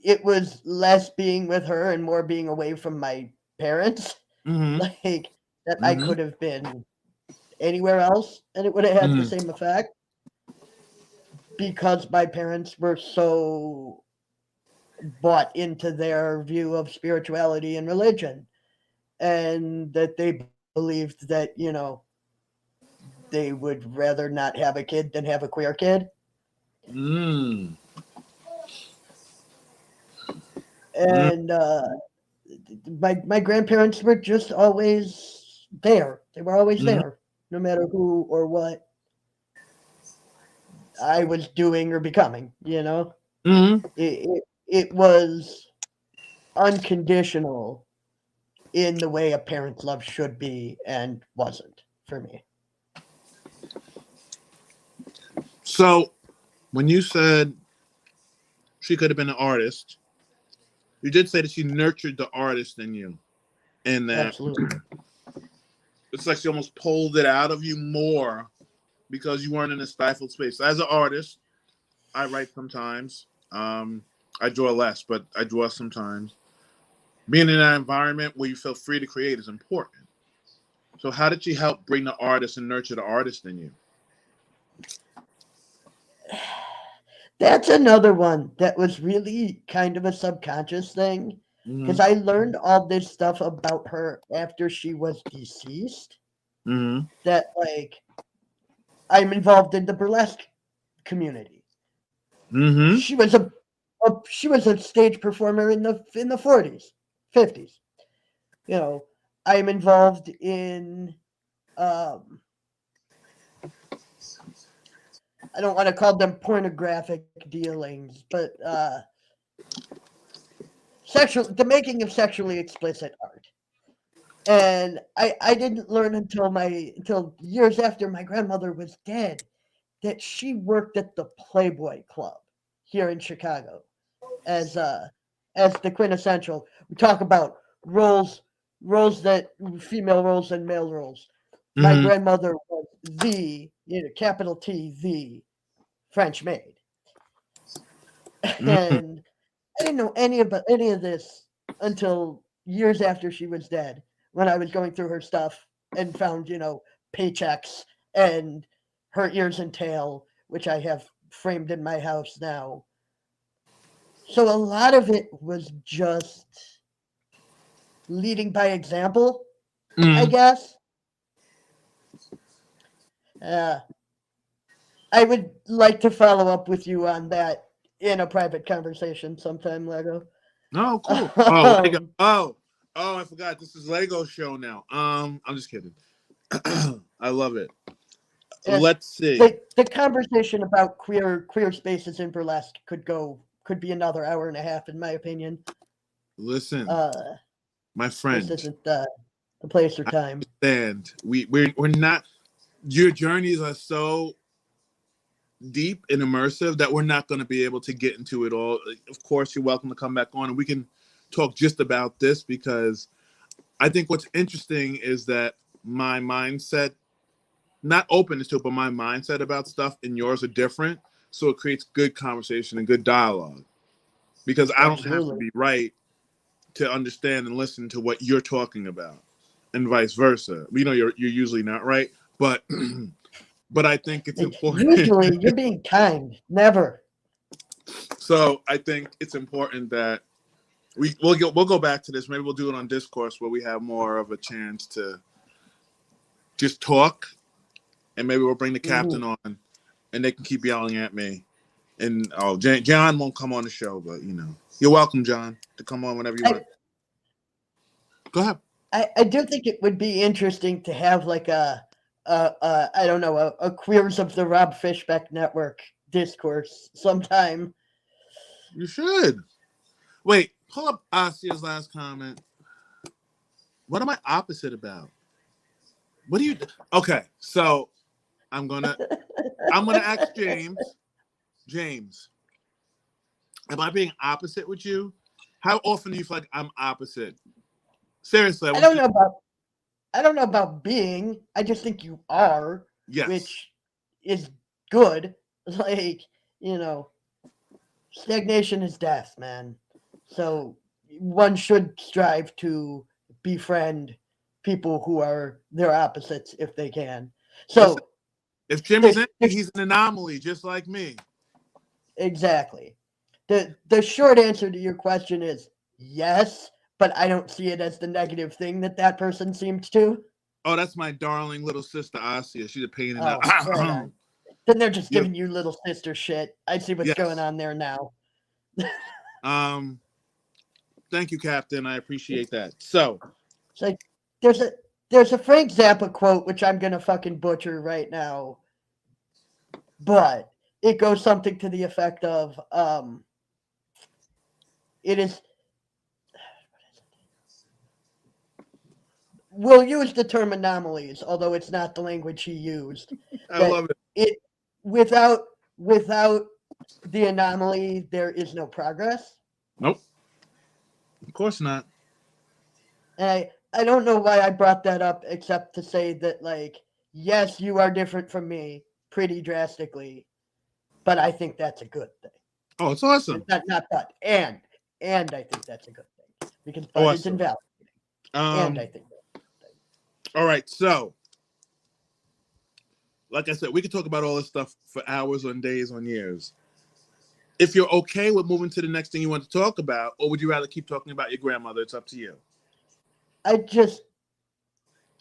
it was less being with her and more being away from my parents. Mm-hmm. Like, that I Mm-hmm. could have been anywhere else and it would have had the Mm-hmm. same effect, because my parents were so bought into their view of spirituality and religion, and that they believed that, they would rather not have a kid than have a queer kid. Mm. Mm. And my grandparents were just always there. They were always Mm-hmm. there, no matter who or what I was doing or becoming. Mm-hmm. It was unconditional in the way a parent's love should be, and wasn't for me. So when you said she could have been an artist, you did say that she nurtured the artist in you, and that Absolutely. it's like she almost pulled it out of you more because you weren't in a stifled space. As an artist, I write sometimes. I draw less, but I draw sometimes. Being in that environment where you feel free to create is important. So, how did she help bring the artist and nurture the artist in you? That's another one that was really kind of a subconscious thing, because Mm-hmm. I learned all this stuff about her after she was deceased. Mm-hmm. That, like, I'm involved in the burlesque community. Mm-hmm. She was a stage performer in the 40s, 50s. You know, I'm involved in, um, I don't want to call them pornographic dealings, but the making of sexually explicit art. And I didn't learn until years after my grandmother was dead that she worked at the Playboy Club here in Chicago as the quintessential. We talk about roles that female roles and male roles. My Mm-hmm. grandmother was the, capital T, the French maid. Mm-hmm. And I didn't know any of this until years after she was dead, when I was going through her stuff and found, paychecks and her ears and tail, which I have framed in my house now. So a lot of it was just leading by example, I Mm-hmm. guess. Uh, I would like to follow up with you on that in a private conversation sometime, Lego. Oh, cool. Oh, Lego. Um, Oh, I forgot. This is Lego show now. I'm just kidding. I love it. Yes, Let's see. the conversation about queer spaces in burlesque could be another hour and a half, in my opinion. Listen, Uh, my this friend. isn't the place or I time. understand. We're not. Your journeys are so deep and immersive that we're not going to be able to get into it all. Of course, you're welcome to come back on and we can talk just about this, because I think what's interesting is that my mindset not openness to it, but my mindset about stuff and yours are different. So it creates good conversation and good dialogue because I don't have to Absolutely. be right to understand and listen to what you're talking about, and vice versa. You know, you're usually not right, but but I think it's important. Usually, you're being kind. Never. So I think it's important that we'll go back to this. Maybe we'll do it on Discourse where we have more of a chance to just talk, and maybe we'll bring the captain on, and they can keep yelling at me. And John won't come on the show, but you know, you're welcome, John, to come on whenever you want. Go ahead. I do think it would be interesting to have like I don't know, a Queers of the Rob Fishbeck Network discourse sometime. You should. Wait, pull up Asia's last comment. What am I opposite about? What do you? Okay, so I'm gonna ask James. James, am I being opposite with you? How often do you feel like I'm opposite? Seriously, I don't know about being. I just think you are, yes. which is good. Like, you know, stagnation is death, man. So one should strive to befriend people who are their opposites if they can. So listen, if Jimmy's in, he's an anomaly, just like me. Exactly. The short answer to your question is yes, but I don't see it as the negative thing that person seems to. Oh, that's my darling little sister Asia. She's a pain in the. Right on. Then they're just giving you little sister shit. I see what's going on there now. Thank you, Captain. I appreciate that. So, it's like there's a Frank Zappa quote which I'm gonna fucking butcher right now, but it goes something to the effect of it is. We'll use the term anomalies, although it's not the language he used. I love it. Without the anomaly, there is no progress. Nope. Of course not. And I don't know why I brought that up, except to say that, like, yes, you are different from me pretty drastically, but I think that's a good thing. Oh, it's awesome. Not but, and I think that's a good thing because but is invalidating. And I think. All right, so like I said, we could talk about all this stuff for hours, on days, on years. If you're okay with moving to the next thing you want to talk about, or would you rather keep talking about your grandmother? It's up to you.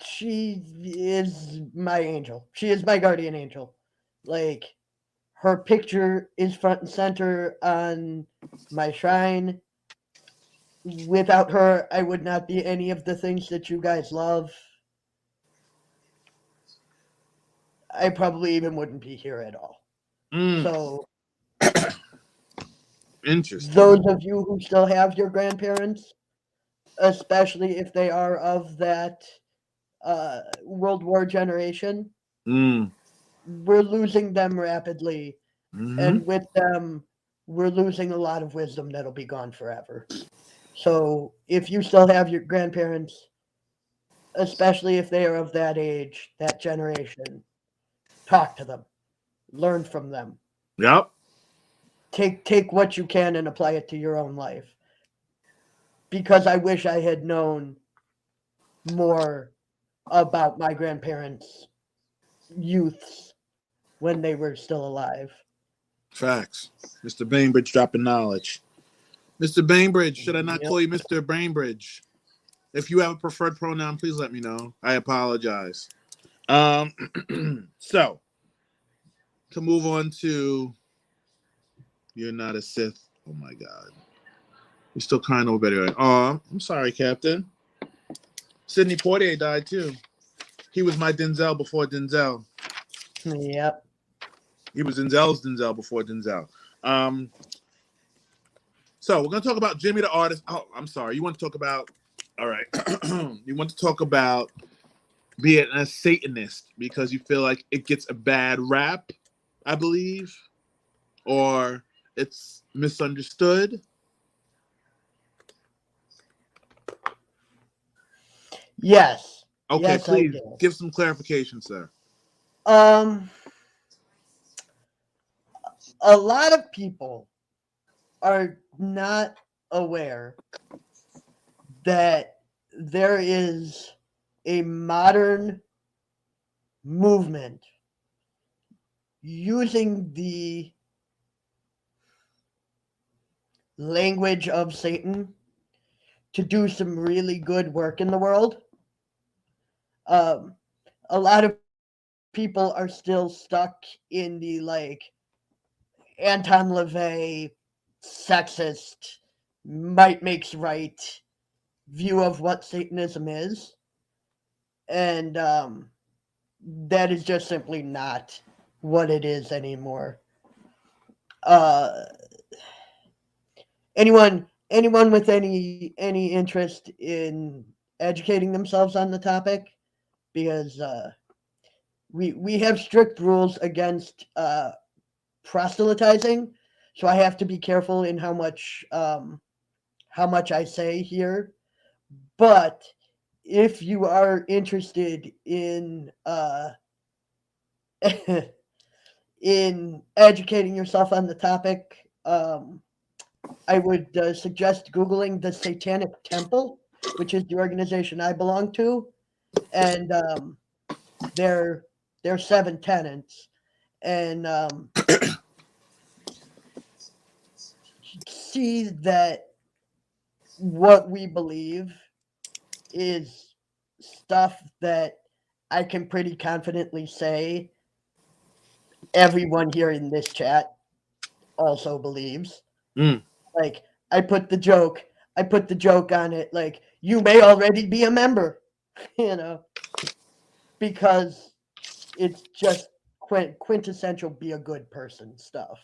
She is my angel. She is my guardian angel. Like, her picture is front and center on my shrine. Without her, I would not be any of the things that you guys love. I probably even wouldn't be here at all. So, interesting. Those of you who still have your grandparents, especially if they are of that World War generation, we're losing them rapidly. And with them, we're losing a lot of wisdom that'll be gone forever. So if you still have your grandparents, especially if they are of that age, that generation, talk to them, learn from them. Yep. Take what you can and apply it to your own life. Because I wish I had known more about my grandparents' youths when they were still alive. Facts. Mr. Bainbridge dropping knowledge. Mr. Bainbridge, should I not call you Mr. Bainbridge? If you have a preferred pronoun, please let me know. I apologize. So, to move on to You're Not a Sith. Oh my God. You're still crying over there. Oh, I'm sorry, Captain. Sidney Poitier died too. He was my Denzel before Denzel. Yep. He was Denzel's Denzel before Denzel. So we're going to talk about Jimmy the artist. Oh, I'm sorry. You want to talk about, all right. You want to talk about being a Satanist because you feel like it gets a bad rap, I believe, or it's misunderstood. Yes. Okay, yes, please give some clarification, sir. Um, a lot of people are not aware that there is a modern movement using the language of Satan to do some really good work in the world. Um, a lot of people are still stuck in the like Anton LaVey sexist might makes right view of what Satanism is, and that is just simply not what it is anymore. Uh, anyone with any interest in educating themselves on the topic, because we have strict rules against proselytizing, so I have to be careful in how much I say here. But if you are interested in in educating yourself on the topic, I would suggest Googling the Satanic Temple, which is the organization I belong to, and their their seven tenets, and see that what we believe is stuff that I can pretty confidently say everyone here in this chat also believes. Mm. Like I put the joke on it like you may already be a member, you know, because it's just quintessential be a good person stuff.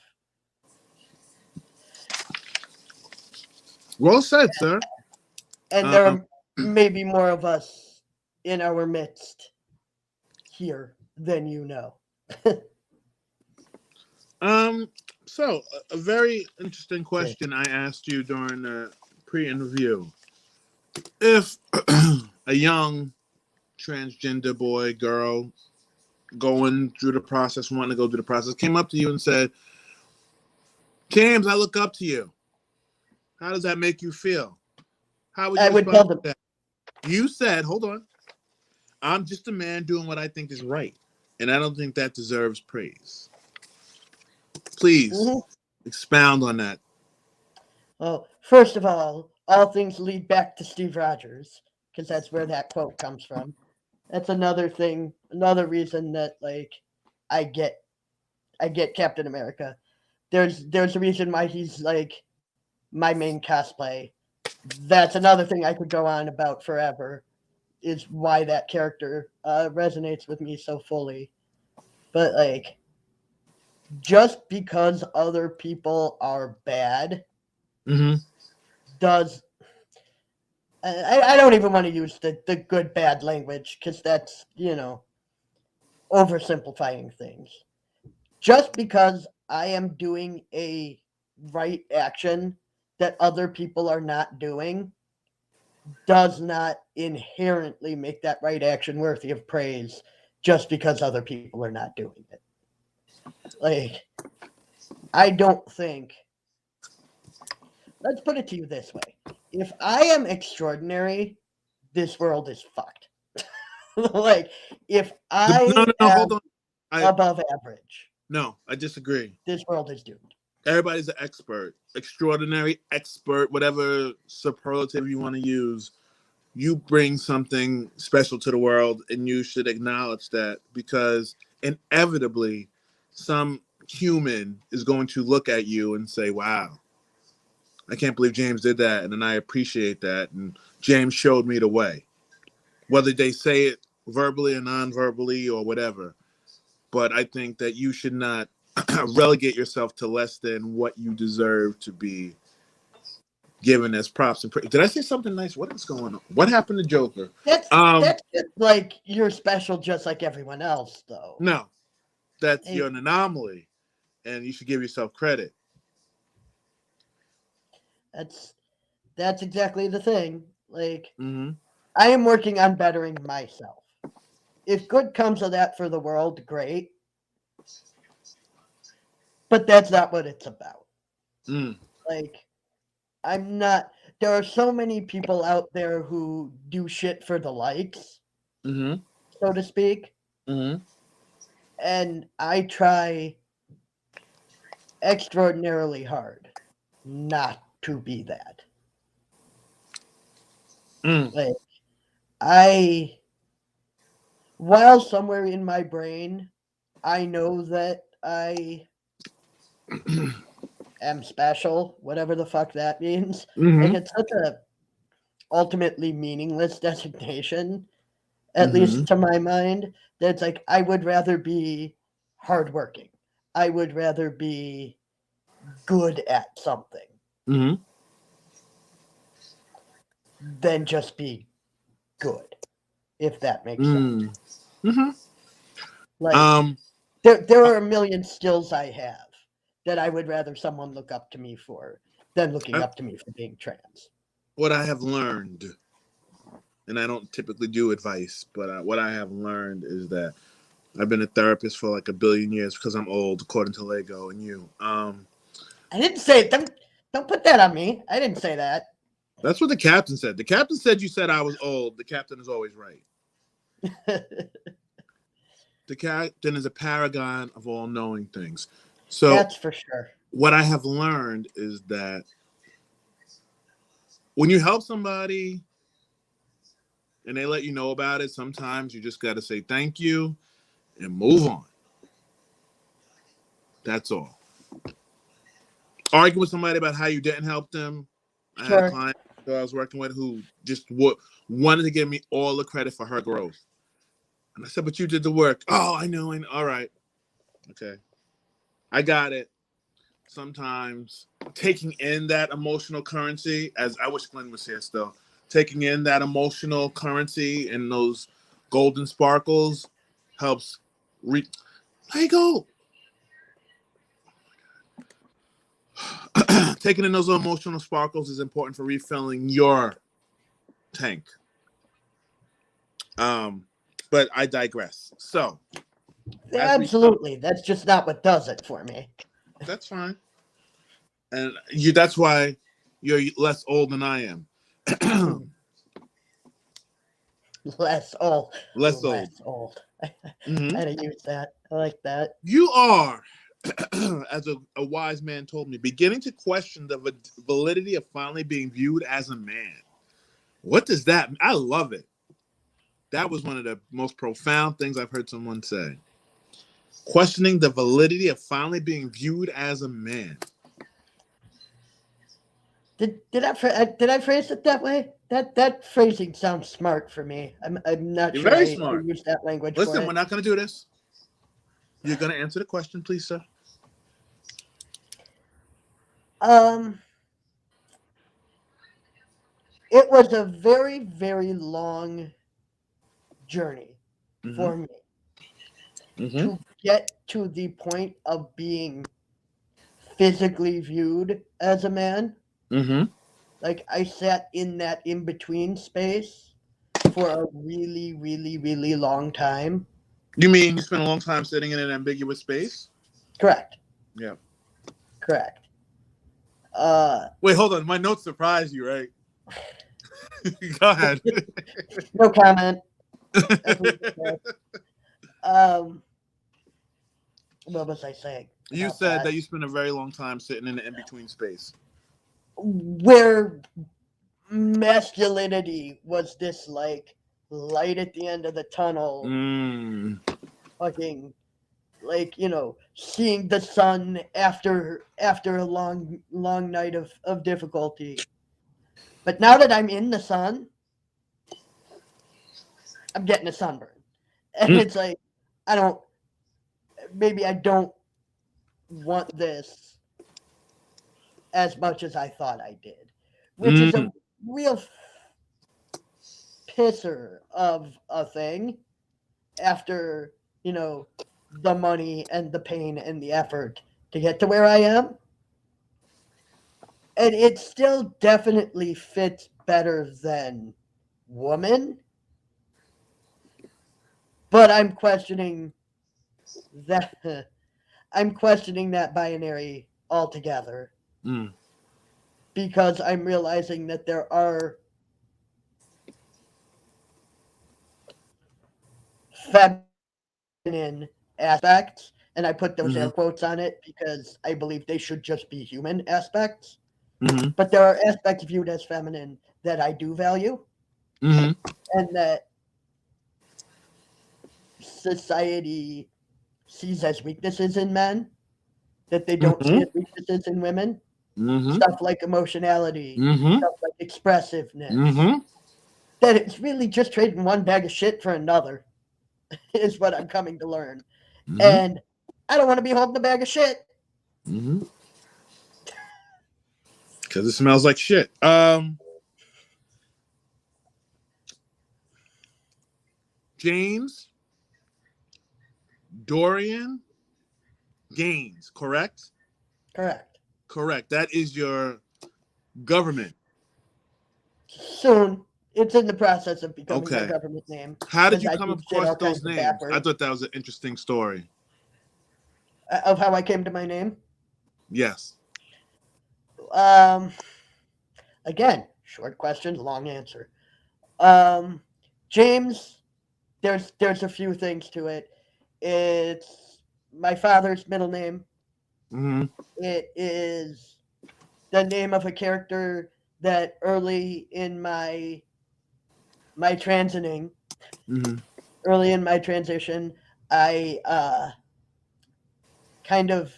Well said, sir. And there Um, are maybe more of us in our midst here than you know. um, so a very interesting question I asked you during the pre-interview. If a young transgender boy, girl, going through the process, wanting to go through the process, came up to you and said, James, I look up to you. How does that make you feel? How would you I would tell respond them, to that? You said, hold on, I'm just a man doing what I think is right. And I don't think that deserves praise. Please mm-hmm. expound on that. Well, first of all things lead back to Steve Rogers, because that's where that quote comes from. That's another thing, another reason that like I get I get Captain America. There's a reason why he's like my main cosplay. That's another thing I could go on about forever. Is why that character resonates with me so fully. But like, just because other people are bad Mm-hmm. does I don't even want to use the good bad language because that's oversimplifying things. Just because I am doing a right action that other people are not doing does not inherently make that right action worthy of praise just because other people are not doing it. Like, I don't think. Let's put it to you this way: if I am extraordinary, this world is fucked. Like, if No, I no, no, hold am on. above average, No, I disagree. this world is doomed. Everybody's an expert, extraordinary expert, whatever superlative you want to use. You bring something special to the world, and you should acknowledge that because inevitably, some human is going to look at you and say, "Wow, I can't believe James did that," and then I appreciate that, and James showed me the way. Whether they say it verbally or non-verbally or whatever, but I think that you should not relegate yourself to less than what you deserve to be given as props and praise. Did I say something nice? What is going on? What happened to Joker? That's just like you're special, just like everyone else, though. No, that's you're Hey, an anomaly, and you should give yourself credit. that's exactly the thing. Like, Mm-hmm. I am working on bettering myself. if good comes of that for the world, great. But that's not what it's about. Mm. Like, I'm not. There are so many people out there who do shit for the likes, Mm-hmm. so to speak. Mm-hmm. And I try extraordinarily hard not to be that. Mm. Like, I, while somewhere in my brain, I know that I am special, whatever the fuck that means. Like, Mm-hmm. it's such a ultimately meaningless designation, at Mm-hmm. least to my mind, that it's like I would rather be hardworking. I would rather be good at something Mm-hmm. than just be good, if that makes sense. Mm. Mm-hmm. Like, Um, there are a million skills I have that I would rather someone look up to me for than looking I, up to me for being trans. what I have learned, and I don't typically do advice, but what I have learned is that I've been a therapist for like a billion years because I'm old, according to Lego and you. I didn't say don't put that on me. I didn't say that. That's what the captain said. The captain said you said I was old. The captain is always right. The captain is a paragon of all knowing things. So That's for sure. what I have learned is that when you help somebody and they let you know about it, sometimes you just got to say thank you and move on. That's all. Argue with somebody about how you didn't help them. I had a Sure. client who I was working with who just wanted to give me all the credit for her growth. And I said, but you did the work. Oh, I know. All right. Okay. I got it. Sometimes taking in that emotional currency, as I wish Glenn was here still, taking in that emotional currency and those golden sparkles helps Lego. Taking in those emotional sparkles is important for refilling your tank. Um, but I digress. So, as we come, Absolutely. That's just not what does it for me. that's fine. And that's why you're less old than I am. Less old. Less old. Less old. I Mm-hmm. had to use that. I like that. You are, as a wise man told me, beginning to question the validity of finally being viewed as a man. What does that mean? I love it. That was one of the most profound things I've heard someone say. Questioning the validity of finally being viewed as a man. Did I phrase it that way? That phrasing sounds smart for me. I'm not You're sure very I smart. used that language for Listen, we're it. not going to do this. You're going to answer the question, please, sir. Um, it was a very very long journey Mm-hmm. for me Mm-hmm. to get to the point of being physically viewed as a man. Mm-hmm. Like I sat in that in between space for a really really really long time. You mean you spent a long time sitting in an ambiguous space? Correct. Yeah. Correct. Uh, Wait, hold on. My notes surprised you, right? Go ahead. no comment. Um, what was I saying You about said that? that you spent a very long time sitting in the in between space. Where masculinity was this like light at the end of the tunnel, Mm. fucking like seeing the sun after a long night of difficulty. But now that I'm in the sun, I'm getting a sunburn, and Mm. it's like I don't maybe I don't want this as much as I thought I did, which is Mm. a real pisser of a thing after, the money and the pain and the effort to get to where I am. And it still definitely fits better than woman, But I'm questioning that. I'm questioning that binary altogether Mm. because I'm realizing that there are feminine aspects, and I put those air Mm-hmm. quotes on it because I believe they should just be human aspects. Mm-hmm. But there are aspects viewed as feminine that I do value, Mm-hmm. and that society sees as weaknesses in men that they don't see Mm-hmm. as weaknesses in women. Mm-hmm. Stuff like emotionality, Mm-hmm. stuff like expressiveness. Mm-hmm. That it's really just trading one bag of shit for another is what I'm coming to learn. Mm-hmm. And I don't want to be holding a bag of shit. Mm-hmm. Because it smells like shit. James Dorian Gaines, correct? Correct. Correct. That is your government. Soon, it's in the process of becoming my Okay. government name How did because you I come do shit across all those kinds of names? I backwards thought that was an interesting story. of how I came to my name. Yes. Um, Again, short question, long answer. Um, James, there's a few things to it. It's my father's middle name. Mm-hmm. It is the name of a character that my transiting, Mm-hmm. early in my transition, I kind of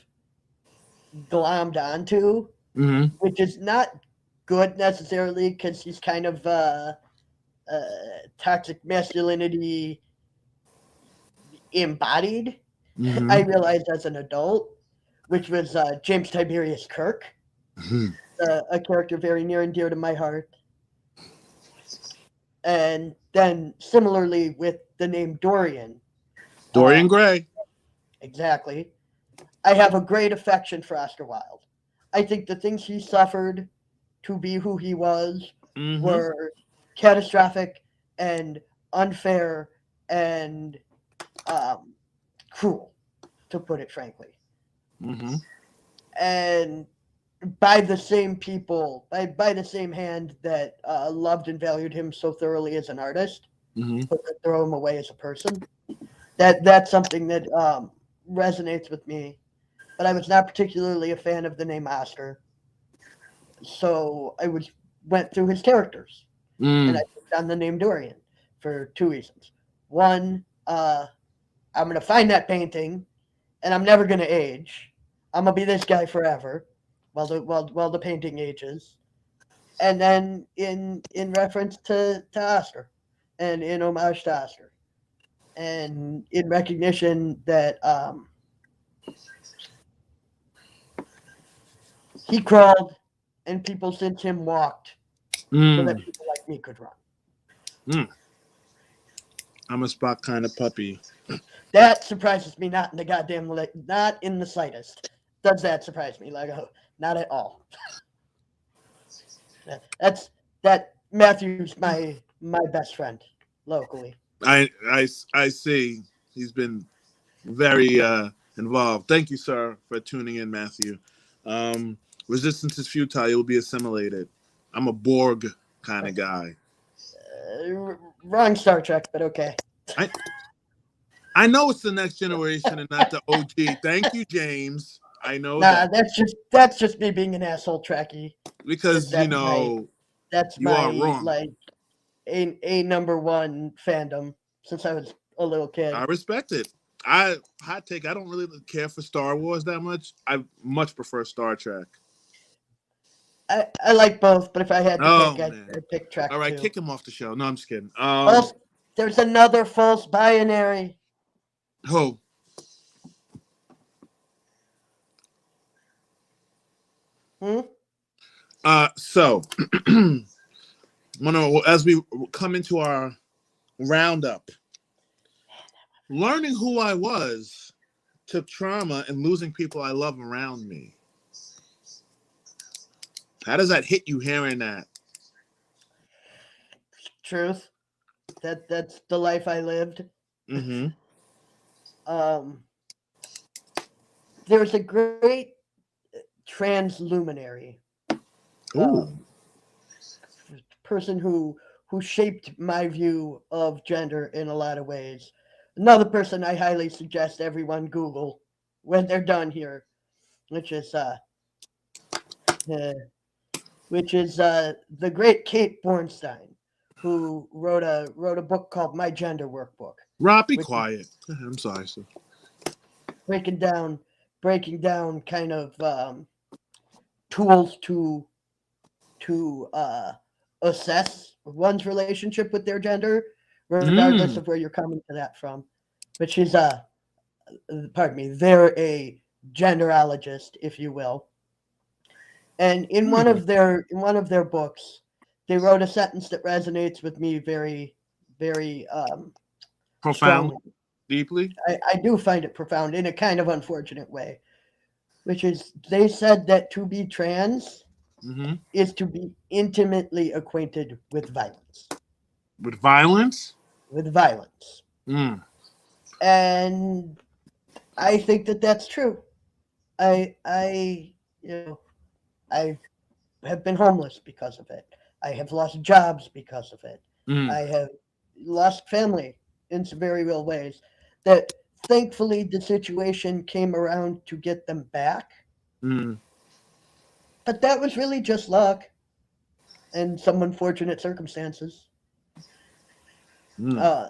glommed onto, Mm-hmm. which is not good necessarily because he's kind of uh, toxic masculinity embodied. I Mm-hmm. realized as an adult, which was James Tiberius Kirk, Mm-hmm. a character very near and dear to my heart. And then similarly with the name Dorian, Dorian um, Gray. exactly, I have a great affection for Oscar Wilde. I think the things he suffered to be who he was Mm-hmm. were catastrophic and unfair and um, cruel, to put it frankly. Mm-hmm. And by the same people, by the same hand that loved and valued him so thoroughly as an artist, Mm-hmm. but could throw him away as a person. That's something that resonates with me. But I was not particularly a fan of the name Oscar, so I was went through his characters, and I Mm. picked on the name Dorian for two reasons. One, I'm gonna find that painting, and I'm never gonna age. I'm gonna be this guy forever, while the painting ages. And then in reference to Oscar, and in homage to Oscar, and in recognition that he crawled and people since him walked so that Mm. people like me could run. Mm. I'm a spot kind of puppy. That surprises me not in the goddamn not in the slightest. Does that surprise me? Like, oh, not at all. That's that Matthew's my best friend locally. I see. He's been very involved. Thank you, sir, for tuning in, Matthew. Um, Resistance is futile. You'll be assimilated. I'm a Borg kind of guy. Wrong Star Trek, but okay. I I know it's the next generation and not the OG. Thank you, James. I know Nah, that that's just me being an asshole Trekkie. Because because that's you are my wrong. like a number one fandom since I was a little I kid. respect it. I hot take. I don't really care for Star Wars that much. I much prefer Star Trek. I like both, but if I had to pick, Oh I'd man. pick All Trek right, too. kick him off the show. No, I'm just kidding. False. There's another false binary. Who? Hmm? So as we come into our roundup, learning who I was took trauma and losing people I love around me. How does that hit you hearing that? Truth. That's the life I lived. Mm-hmm. There's a great trans luminary, Ooh. person who shaped my view of gender in a lot of ways. Another person I highly suggest everyone Google when they're done here, which is uh, the great Kate Bornstein, who wrote a book called My Gender Workbook, Rob, be which is quiet. I'm sorry, sir. breaking down breaking down kind of tools to assess one's relationship with their gender, regardless of Mm. where you're coming to that from. But pardon me, they're a genderologist, if you will. And Mm. in one of their books, they wrote a sentence that resonates with me very, very Profound, strongly. deeply. I do find it profound in a kind of unfortunate way, which is they said that to be trans Mm-hmm. is to be intimately acquainted with violence. With violence. With violence. Mm. And I think that that's true. I you know I have been homeless because of it. I have lost jobs because of it. Mm. I have lost family in some very real ways. That thankfully the situation came around to get them back, Mm. but that was really just luck and some unfortunate circumstances. Mm. Uh,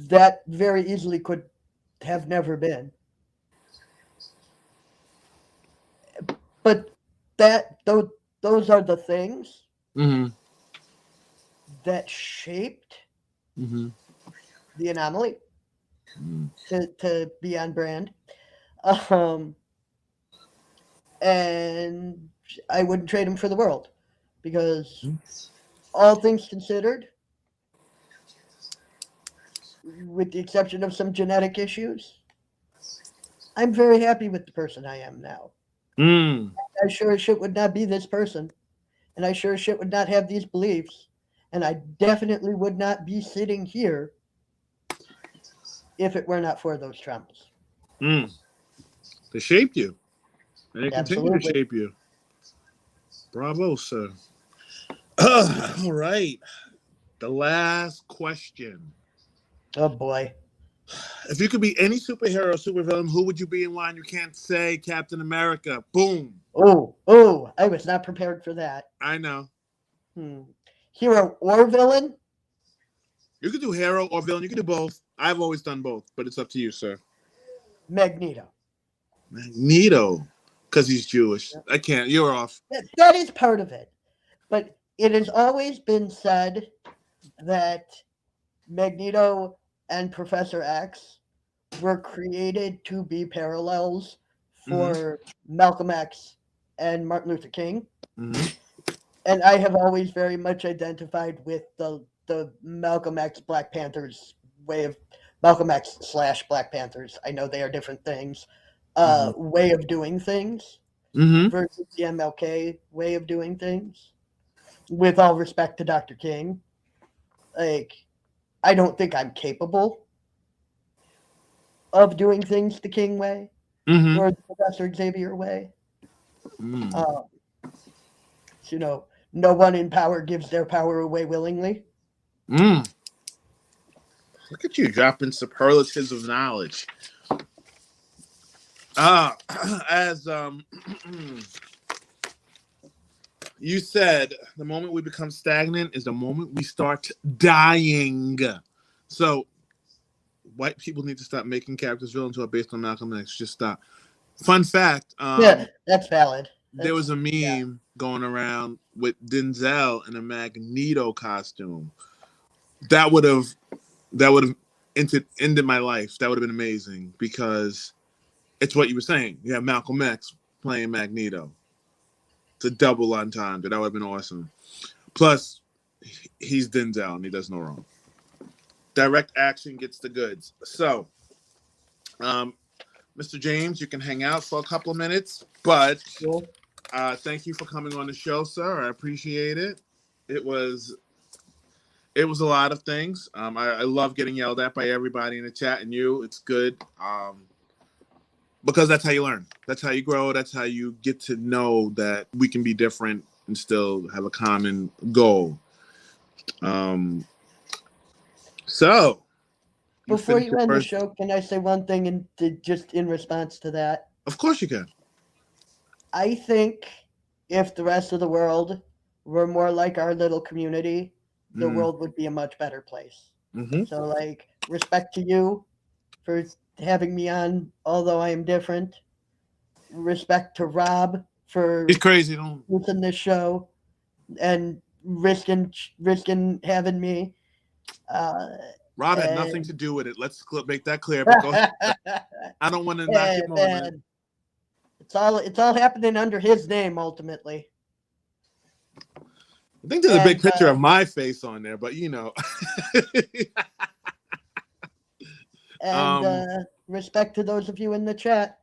that very easily could have never been. But those are the things Mm. that shaped Mm. the anomaly Mm. to be on brand. Um, and I wouldn't trade them for the world because all things considered, with the exception of some genetic issues, I'm very happy with the person I am now. Mm. I sure as shit would not be this person, and I sure as shit would not have these beliefs, and I definitely would not be sitting here if it were not for those traumas. Mm. They shaped you, and they continue to Absolutely. shape you. Bravo, sir. All right. The last question. Oh boy. If you could be any superhero or supervillain, who would you be and why? And you can't say Captain America. Boom. Oh, I was not prepared for that. I know. Hmm. Hero or villain? You could do hero or villain. You could do both. I've always done both, but it's up to you, sir. Magneto. Magneto, because he's Jewish. I can't. You're off. That is part of it. But it has always been said that Magneto and Professor X were created to be parallels Mm-hmm. for Malcolm X and Martin Luther King. Mm-hmm. And I have always very much identified with the Malcolm X Black Panthers way of Malcolm X slash Black Panthers. I know they are different things. Mm-hmm. Way of doing things Mm-hmm. versus the MLK way of doing things. With all respect to Dr. King, like I don't think I'm capable of doing things the King way Mm-hmm. or the Professor Xavier way. Mm. Um, you know, no one in power gives their power away willingly. Mm. Look at you dropping superlatives of knowledge. Ah, as you said, the moment we become stagnant is the moment we start dying. So white people need to stop making characters villains who are based on Malcolm X. Just stop. Fun fact: Yeah, that's valid. there was That's a yeah. meme going around with Denzel in a Magneto costume. That would have ended my life. That would have been amazing because it's what you were saying. You have Malcolm X playing Magneto. It's a double entendre. That would have been awesome. Plus, he's Denzel and he does no wrong. Direct action gets the goods. So, um, Mr. James, you can hang out for a couple of minutes, but Cool. thank you for coming on the show, sir. I appreciate it. It was It was a lot of things. I love getting yelled at by everybody in the chat and you. It's good. Because that's how you learn. That's how you grow. That's how you get to know that we can be different and still have a common goal. So, before you end the show, can I say one thing just in response to that? Of course you can. I think if the rest of the world were more like our little community, the world would be a much better place. Mm-hmm. So, like, respect to you for having me on, although I am different. Respect to Rob for he's crazy. Using this show and risking having me. Rob had nothing to do with it. Let's make that clear. But go ahead. I don't want to knock your moment. It's all happening under his name ultimately. I think there's a big picture of my face on there, but you know. And respect to those of you in the chat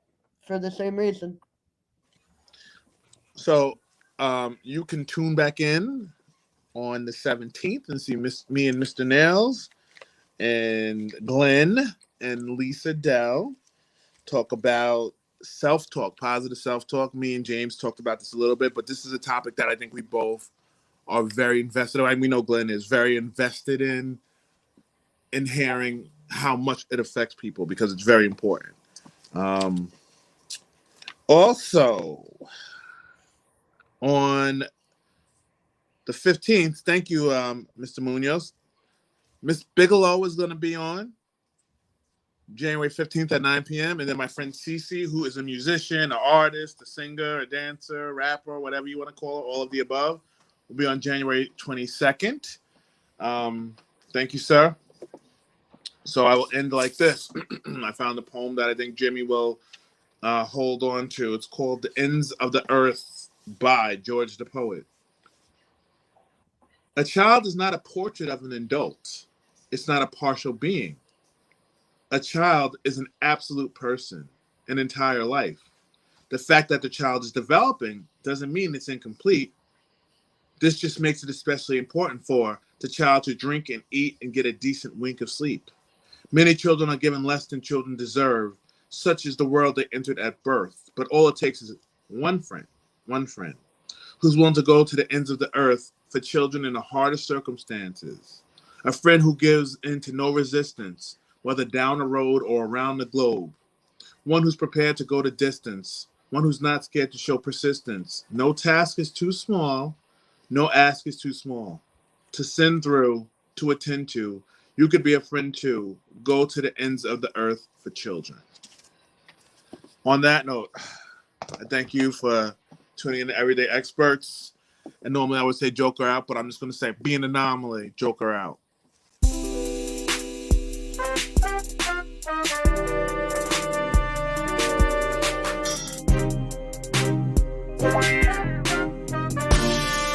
for the same reason. So you can tune back in on the 17th and see me and Mr. Nails and Glenn and Lisa Dell talk about self-talk, positive self-talk. Me and James talked about this a little bit, but this is a topic that I think we both are very invested in. We know Glenn is very invested in hearing how much it affects people because it's very important. Also, on the 15th, thank you, Mr. Munoz. Miss Bigelow is going to be on January 15th at 9 p.m. And then my friend Cece, who is a musician, an artist, a singer, a dancer, rapper, whatever you want to call it, all of the above, will be on January 22nd. Thank you, sir. So I will end like this. I found a poem that I think Jimmy will hold on to. It's called The Ends of the Earth by George the Poet. A child is not a portrait of an adult. It's not a partial being. A child is an absolute person, an entire life. The fact that the child is developing doesn't mean it's incomplete. This just makes it especially important for the child to drink and eat and get a decent wink of sleep. Many children are given less than children deserve. Such is the world they entered at birth. But all it takes is one friend, who's willing to go to the ends of the earth for children in the hardest circumstances. A friend who gives in to no resistance, whether down the road or around the globe. One who's prepared to go the distance. One who's not scared to show persistence. No task is too small. No ask is too small. To send through, to attend to. You could be a friend too. Go to the ends of the earth for children. On that note, I thank you for tuning in to Everyday Experts. And normally I would say Joker out, but I'm just going to say be an anomaly, Joker out.